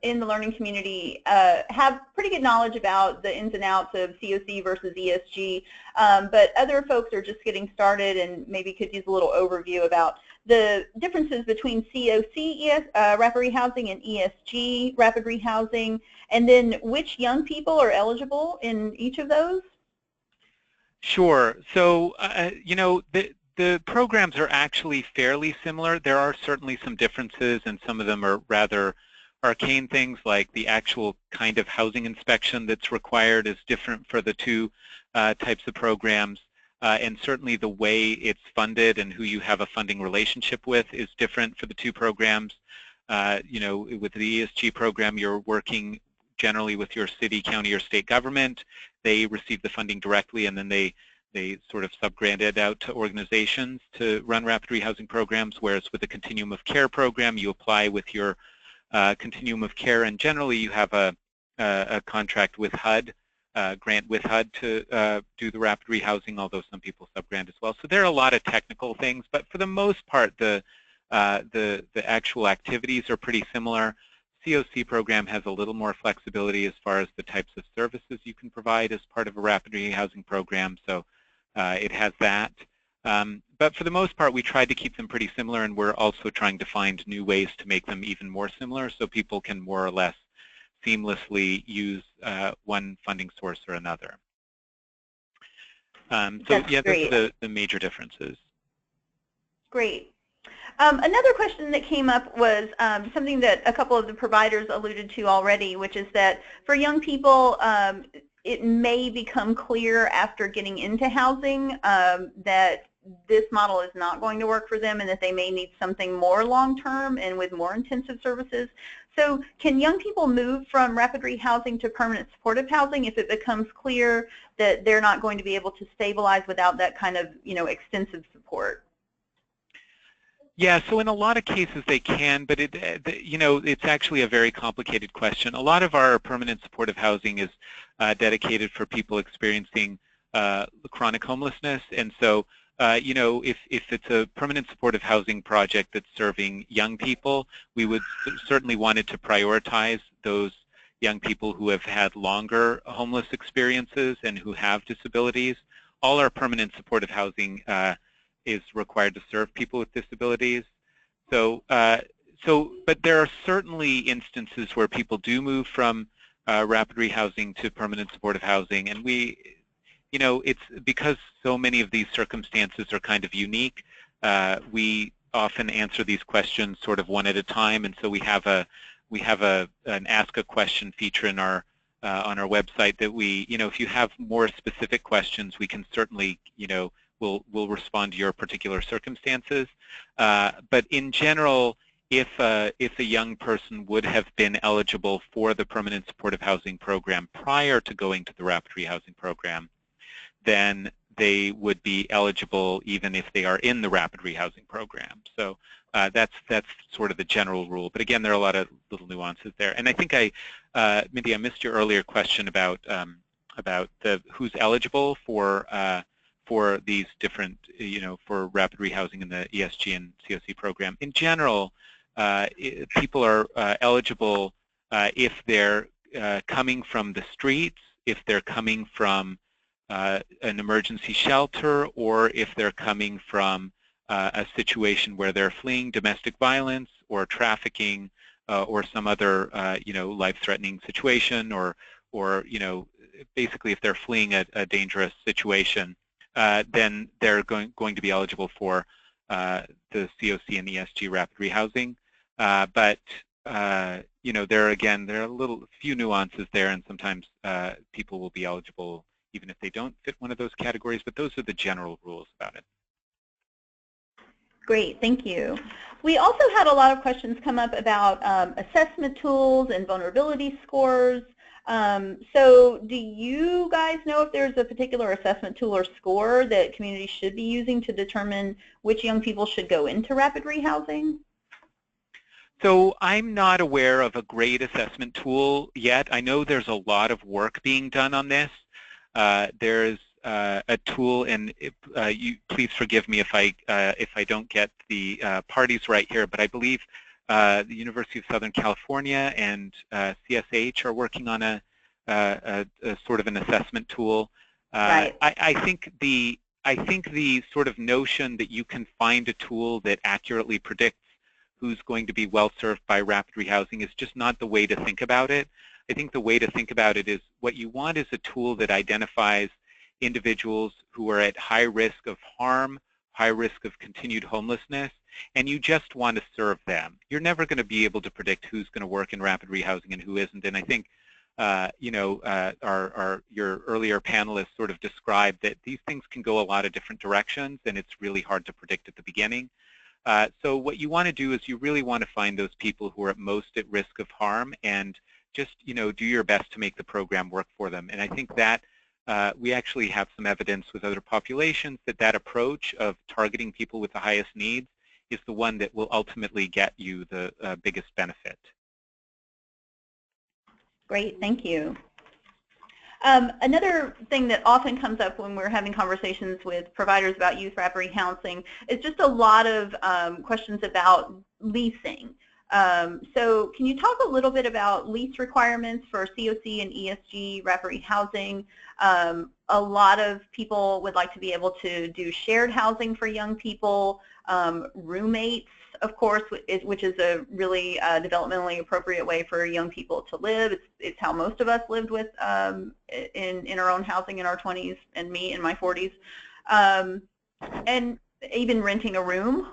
in the learning community have pretty good knowledge about the ins and outs of COC versus ESG, but other folks are just getting started and maybe could use a little overview about the differences between COC rapid rehousing and ESG rapid rehousing, and then which young people are eligible in each of those? Sure. So, the programs are actually fairly similar. There are certainly some differences, and some of them are rather arcane things like the actual kind of housing inspection that's required is different for the two types of programs. And certainly the way it's funded and who you have a funding relationship with is different for the two programs. You know, with the ESG program, you're working generally with your city, county, or state government. They receive the funding directly, and then they sort of subgrant it out to organizations to run rapid rehousing programs, whereas with the Continuum of Care program, you apply with your Continuum of Care, and generally you have a contract with HUD, grant with HUD to do the rapid rehousing, although some people subgrant as well. So there are a lot of technical things, but for the most part, the actual activities are pretty similar. COC program has a little more flexibility as far as the types of services you can provide as part of a rapid rehousing program, so it has that. But for the most part, we tried to keep them pretty similar, and we're also trying to find new ways to make them even more similar so people can more or less seamlessly use one funding source or another. So yeah, those are the major differences. Great. Another question that came up was something that a couple of the providers alluded to already, which is that for young people, it may become clear after getting into housing that this model is not going to work for them and that they may need something more long-term and with more intensive services. So can young people move from rapid rehousing to permanent supportive housing if it becomes clear that they're not going to be able to stabilize without that kind of, you know, extensive support? Yeah, so in a lot of cases they can, but you know, it's actually a very complicated question. A lot of our permanent supportive housing is dedicated for people experiencing chronic homelessness, and so you know, if it's a permanent supportive housing project that's serving young people, we would certainly want it to prioritize those young people who have had longer homeless experiences and who have disabilities. All our permanent supportive housing is required to serve people with disabilities. So, but there are certainly instances where people do move from rapid rehousing to permanent supportive housing, and we, you know, it's because so many of these circumstances are kind of unique. We often answer these questions sort of one at a time, and so we have an Ask a Question feature in our on our website that we, you know, if you have more specific questions, we can certainly, you know, we'll respond to your particular circumstances. But in general, if a young person would have been eligible for the permanent supportive housing program prior to going to the rapid rehousing program, then they would be eligible even if they are in the rapid rehousing program. So that's sort of the general rule. But again, there are a lot of little nuances there. And I think Mindy, I missed your earlier question about the who's eligible for these different, you know, for rapid rehousing in the ESG and COC program. In general, people are eligible if they're coming from the streets, if they're coming from an emergency shelter, or if they're coming from a situation where they're fleeing domestic violence or trafficking or some other, you know, life-threatening situation, or you know, basically if they're fleeing a dangerous situation. Then they're going to be eligible for the COC and ESG rapid rehousing. But you know, there are a few nuances there, and sometimes people will be eligible even if they don't fit one of those categories. But those are the general rules about it. Great, thank you. We also had a lot of questions come up about assessment tools and vulnerability scores. So do you guys know if there's a particular assessment tool or score that communities should be using to determine which young people should go into rapid rehousing? So I'm not aware of a great assessment tool yet. I know there's a lot of work being done on this. There's a tool, and you please forgive me if I don't get the parties right here, but I believe the University of Southern California and CSH are working on a sort of an assessment tool. Right. I think the sort of notion that you can find a tool that accurately predicts who's going to be well served by rapid rehousing is just not the way to think about it. I think the way to think about it is what you want is a tool that identifies individuals who are at high risk of harm, high risk of continued homelessness, and you just want to serve them. You're never going to be able to predict who's going to work in rapid rehousing and who isn't. And I think your earlier panelists sort of described that these things can go a lot of different directions, and it's really hard to predict at the beginning. So what you want to do is you really want to find those people who are at most at risk of harm, and just do your best to make the program work for them. And I think that we actually have some evidence with other populations that that approach of targeting people with the highest needs is the one that will ultimately get you the biggest benefit. Great, thank you. Another thing that often comes up when we're having conversations with providers about youth rapid rehousing is just a lot of questions about leasing. So can you talk a little bit about lease requirements for COC and ESG rapid rehousing? A lot of people would like to be able to do shared housing for young people, roommates, of course, which is a really developmentally appropriate way for young people to live. It's how most of us lived with in our own housing in our 20s, and me in my 40s, and even renting a room.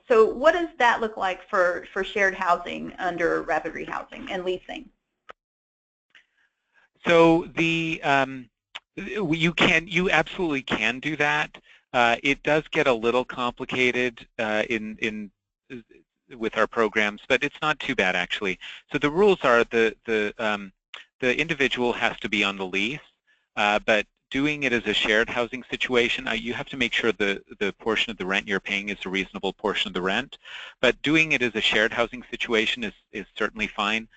So what does that look like for shared housing under rapid rehousing and leasing? So you absolutely can do that. It does get a little complicated with our programs, but it's not too bad actually. So the rules are the individual has to be on the lease, but doing it as a shared housing situation, you have to make sure the portion of the rent you're paying is a reasonable portion of the rent. But doing it as a shared housing situation is certainly fine.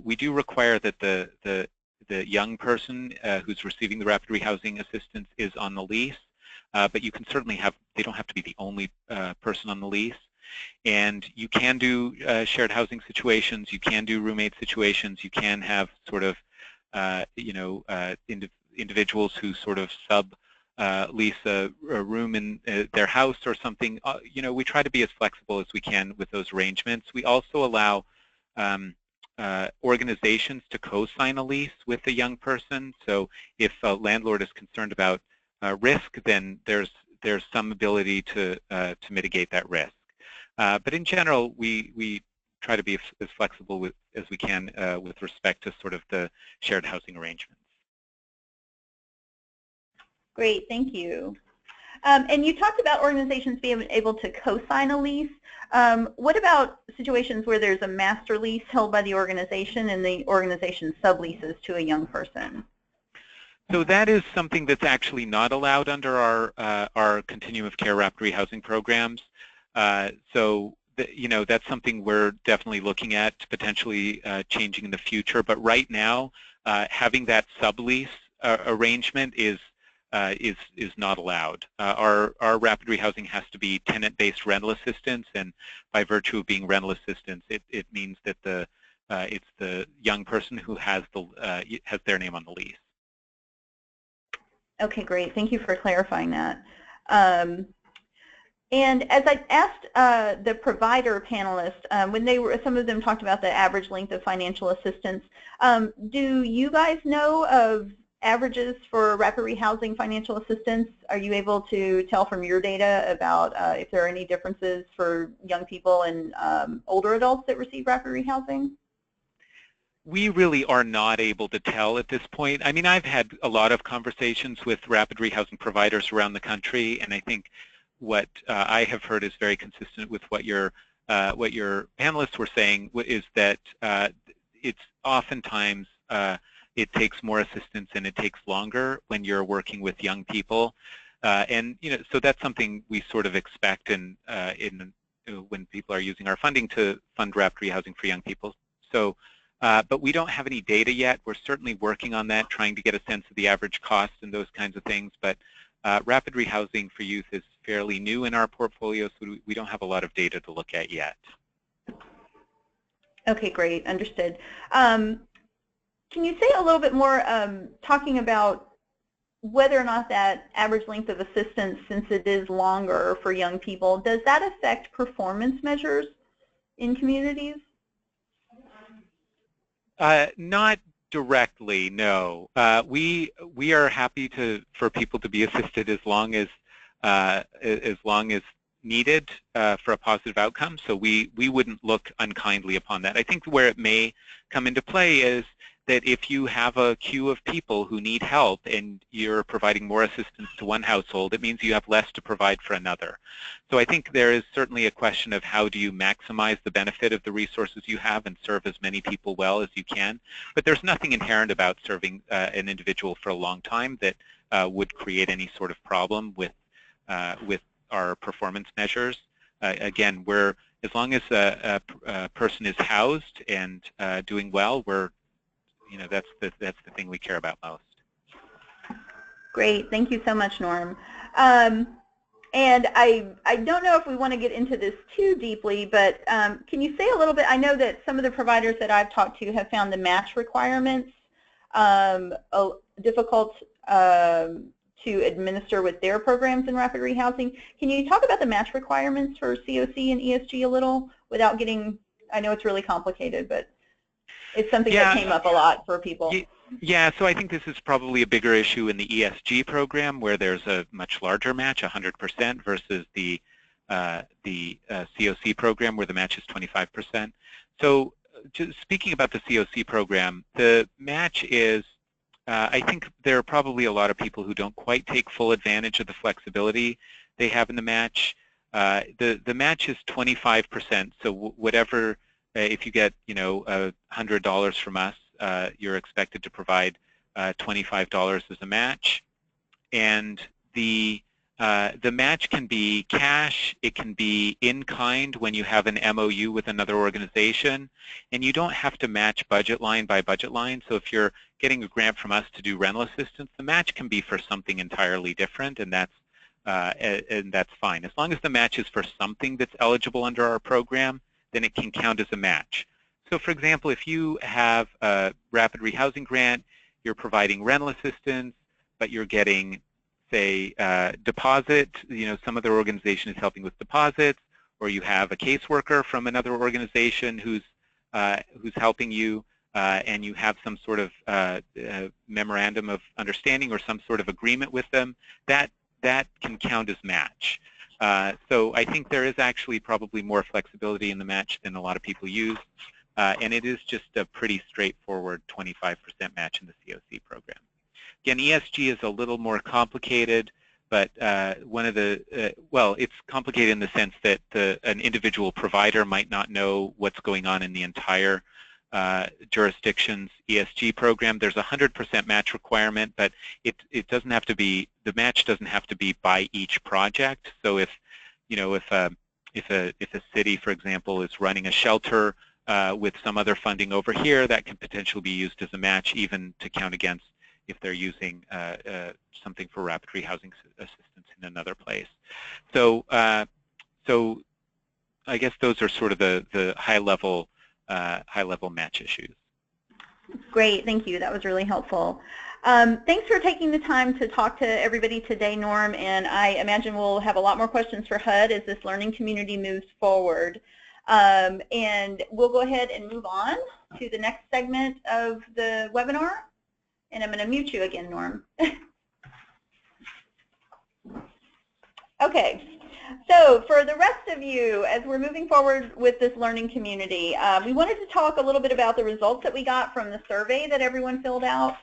We do require that the young person who's receiving the rapid rehousing assistance is on the lease. But you can certainly they don't have to be the only person on the lease. And you can do shared housing situations, you can do roommate situations, you can have sort of, individuals who sort of lease a room in their house or something. We try to be as flexible as we can with those arrangements. We also allow organizations to co-sign a lease with a young person. So if a landlord is concerned about risk, then there's some ability to mitigate that risk. But in general, we try to be as flexible as we can with respect to sort of the shared housing arrangements. Great, thank you. And you talked about organizations being able to co-sign a lease. What about situations where there's a master lease held by the organization and the organization subleases to a young person? So that is something that's actually not allowed under our continuum of care rapid rehousing programs. So that's something we're definitely looking at potentially changing in the future. But right now, having that sublease arrangement is not allowed. Our rapid rehousing has to be tenant-based rental assistance, and by virtue of being rental assistance, it means that it's the young person who has their name on the lease. Okay, great. Thank you for clarifying that. And as I asked the provider panelists, when some of them talked about the average length of financial assistance, do you guys know of averages for rapid rehousing financial assistance? Are you able to tell from your data about if there are any differences for young people and older adults that receive rapid rehousing? We really are not able to tell at this point. I mean, I've had a lot of conversations with rapid rehousing providers around the country, and I think what I have heard is very consistent with what your panelists were saying, is that it's oftentimes it takes more assistance and it takes longer when you're working with young people, and so that's something we sort of expect when people are using our funding to fund rapid rehousing for young people. So. But we don't have any data yet. We're certainly working on that, trying to get a sense of the average cost and those kinds of things. But rapid rehousing for youth is fairly new in our portfolio, so we don't have a lot of data to look at yet. Okay, great. Understood. Can you say a little bit more, talking about whether or not that average length of assistance, since it is longer for young people, does that affect performance measures in communities? Not directly, no. We are happy for people to be assisted as long as as long as needed for a positive outcome. So we wouldn't look unkindly upon that. I think where it may come into play is that if you have a queue of people who need help and you're providing more assistance to one household, it means you have less to provide for another. So I think there is certainly a question of how do you maximize the benefit of the resources you have and serve as many people well as you can. But there's nothing inherent about serving an individual for a long time that would create any sort of problem with our performance measures. Again, as long as a person is housed and doing well, that's the thing we care about most. Great, thank you so much, Norm. And I don't know if we want to get into this too deeply, but can you say a little bit? I know that some of the providers that I've talked to have found the match requirements difficult to administer with their programs in rapid rehousing. Can you talk about the match requirements for COC and ESG a little without getting, I know it's really complicated, but it's something that came up a lot for people. Yeah, so I think this is probably a bigger issue in the ESG program where there's a much larger match, 100%, versus the COC program where the match is 25%. So just speaking about the COC program, the match is, I think there are probably a lot of people who don't quite take full advantage of the flexibility they have in the match. The match is 25%, so whatever, if you get $100 from us, you're expected to provide $25 as a match, and the match can be cash, it can be in kind when you have an MOU with another organization, and you don't have to match budget line by budget line. So if you're getting a grant from us to do rental assistance, the match can be for something entirely different, and that's fine. As long as the match is for something that's eligible under our program, then it can count as a match. So for example, if you have a rapid rehousing grant, you're providing rental assistance, but you're getting, say, deposit, some other organization is helping with deposits, or you have a caseworker from another organization who's helping you, and you have some sort of memorandum of understanding or some sort of agreement with them, that can count as match. So I think there is actually probably more flexibility in the match than a lot of people use. And it is just a pretty straightforward 25% match in the COC program. Again, ESG is a little more complicated, but it's complicated in the sense that an individual provider might not know what's going on in the entire jurisdiction's ESG program. There's a 100% match requirement, but it doesn't have to be, the match doesn't have to be by each project. So if a city, for example, is running a shelter with some other funding over here, that can potentially be used as a match, even to count against if they're using something for rapid rehousing assistance in another place. So I guess those are sort of the high-level match issues. Great, thank you. That was really helpful. Thanks for taking the time to talk to everybody today, Norm, and I imagine we'll have a lot more questions for HUD as this learning community moves forward. And we'll go ahead and move on to the next segment of the webinar. And I'm going to mute you again, Norm. Okay, so for the rest of you, as we're moving forward with this learning community, we wanted to talk a little bit about the results that we got from the survey that everyone filled out.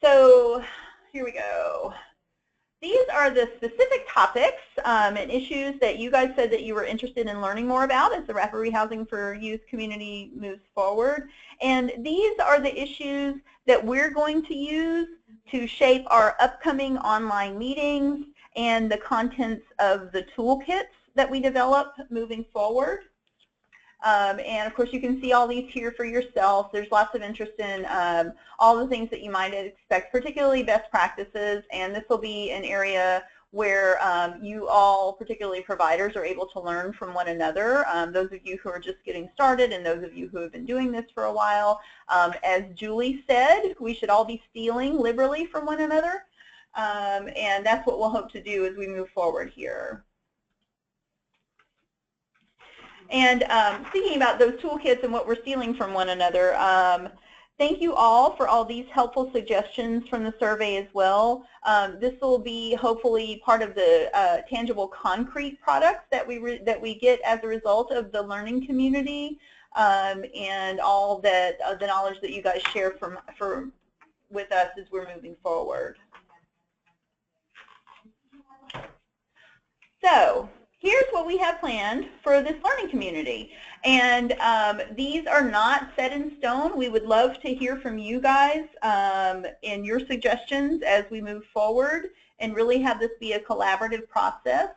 So here we go. These are the specific topics and issues that you guys said that you were interested in learning more about as the rapid rehousing for youth community moves forward. And these are the issues that we're going to use to shape our upcoming online meetings and the contents of the toolkits that we develop moving forward. And of course you can see all these here for yourself. There's lots of interest in all the things that you might expect, particularly best practices, and this will be an area where you all, particularly providers, are able to learn from one another. Those of you who are just getting started and those of you who have been doing this for a while. As Julie said, we should all be stealing liberally from one another, and that's what we'll hope to do as we move forward here. And speaking about those toolkits and what we're stealing from one another, Thank you all for all these helpful suggestions from the survey as well. This will be hopefully part of the tangible concrete products that we get as a result of the learning community and all that the knowledge that you guys share with us as we're moving forward. So here's what we have planned for this learning community. And these are not set in stone. We would love to hear from you guys and your suggestions as we move forward and really have this be a collaborative process.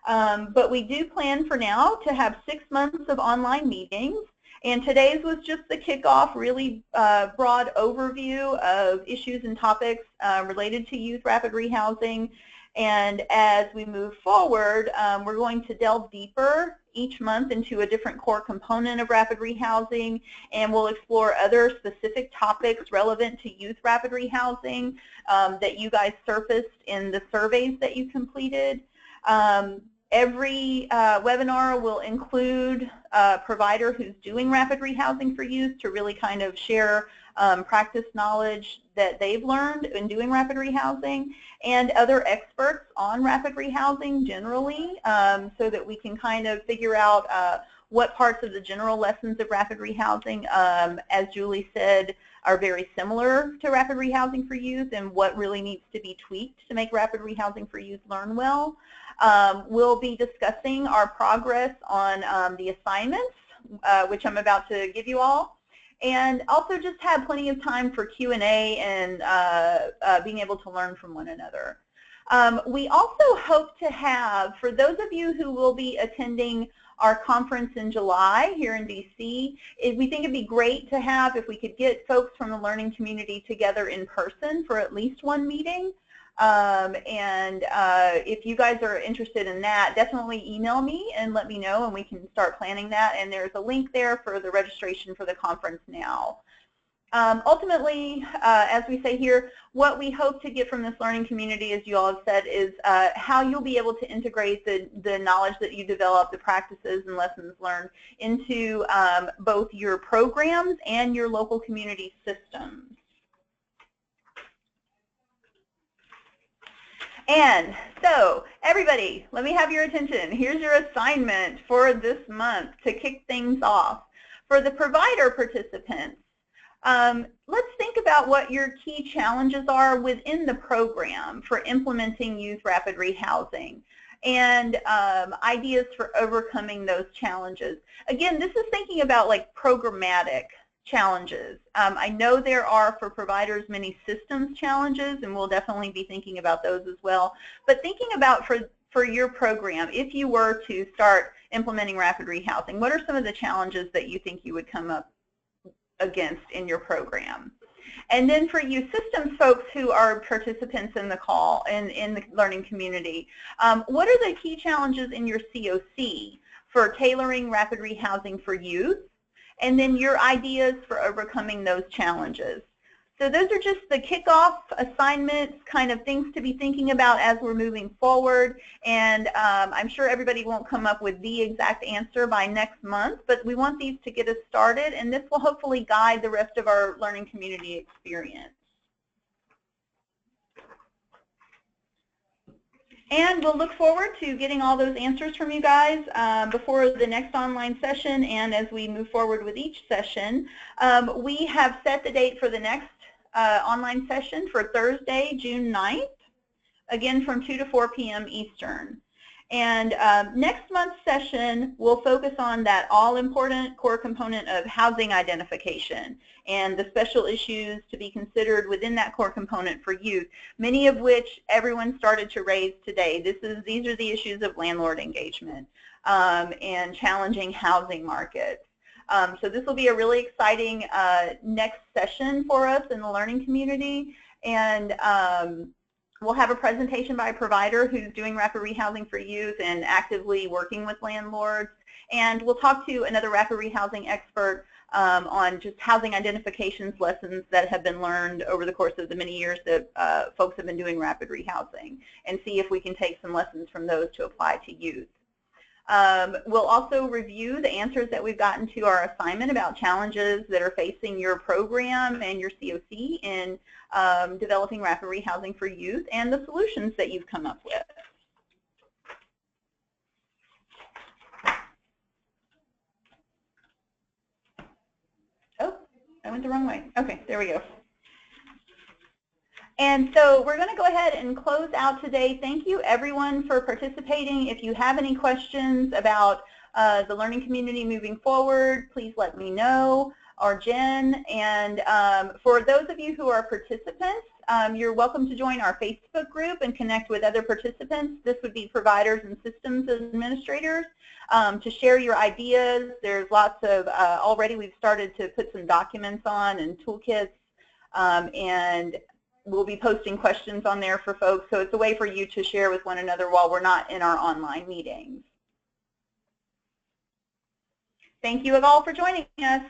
But we do plan for now to have 6 months of online meetings. And today's was just the kickoff, really broad overview of issues and topics related to youth rapid rehousing. And as we move forward, we're going to delve deeper each month into a different core component of rapid rehousing, and we'll explore other specific topics relevant to youth rapid rehousing that you guys surfaced in the surveys that you completed. Every webinar will include a provider who's doing rapid rehousing for youth to really kind of share practice knowledge that they've learned in doing rapid rehousing, and other experts on rapid rehousing generally, so that we can kind of figure out what parts of the general lessons of rapid rehousing, as Julie said, are very similar to rapid rehousing for youth, and what really needs to be tweaked to make rapid rehousing for youth learn well. We'll be discussing our progress on the assignments, which I'm about to give you all, and also just have plenty of time for Q&A and being able to learn from one another. We also hope to have, for those of you who will be attending our conference in July here in DC, we think it'd be great to have, if we could get folks from the learning community together in person for at least one meeting. If you guys are interested in that, definitely email me and let me know, and we can start planning that. And there's a link there for the registration for the conference now. Ultimately, as we say here, what we hope to get from this learning community, as you all have said, is how you'll be able to integrate the knowledge that you develop, the practices and lessons learned, into both your programs and your local community systems. And so, everybody, let me have your attention. Here's your assignment for this month to kick things off. For the provider participants, let's think about what your key challenges are within the program for implementing youth rapid rehousing, and ideas for overcoming those challenges. Again, this is thinking about like programmatic challenges. I know there are, for providers, many systems challenges, and we'll definitely be thinking about those as well. But thinking about for your program, if you were to start implementing rapid rehousing, what are some of the challenges that you think you would come up against in your program? And then for you systems folks who are participants in the call and in the learning community, what are the key challenges in your COC for tailoring rapid rehousing for youth? And then your ideas for overcoming those challenges. So those are just the kickoff assignments, kind of things to be thinking about as we're moving forward. And I'm sure everybody won't come up with the exact answer by next month, but we want these to get us started, and this will hopefully guide the rest of our learning community experience. And we'll look forward to getting all those answers from you guys before the next online session, and as we move forward with each session. We have set the date for the next online session for Thursday, June 9th, again from 2 to 4 p.m. Eastern. And next month's session will focus on that all-important core component of housing identification and the special issues to be considered within that core component for youth, many of which everyone started to raise today. These are the issues of landlord engagement and challenging housing markets. So this will be a really exciting next session for us in the learning community. And we'll have a presentation by a provider who's doing rapid rehousing for youth and actively working with landlords. And we'll talk to another rapid rehousing expert on just housing identifications lessons that have been learned over the course of the many years that folks have been doing rapid rehousing, and see if we can take some lessons from those to apply to youth. We'll also review the answers that we've gotten to our assignment about challenges that are facing your program and your COC in developing rapid rehousing for youth and the solutions that you've come up with. Oh, I went the wrong way. Okay, there we go. And so we're going to go ahead and close out today. Thank you, everyone, for participating. If you have any questions about the learning community moving forward, please let me know, or Jen. And for those of you who are participants, you're welcome to join our Facebook group and connect with other participants. This would be providers and systems administrators to share your ideas. There's lots of, already we've started to put some documents on and toolkits, and we'll be posting questions on there for folks. So it's a way for you to share with one another while we're not in our online meetings. Thank you all for joining us.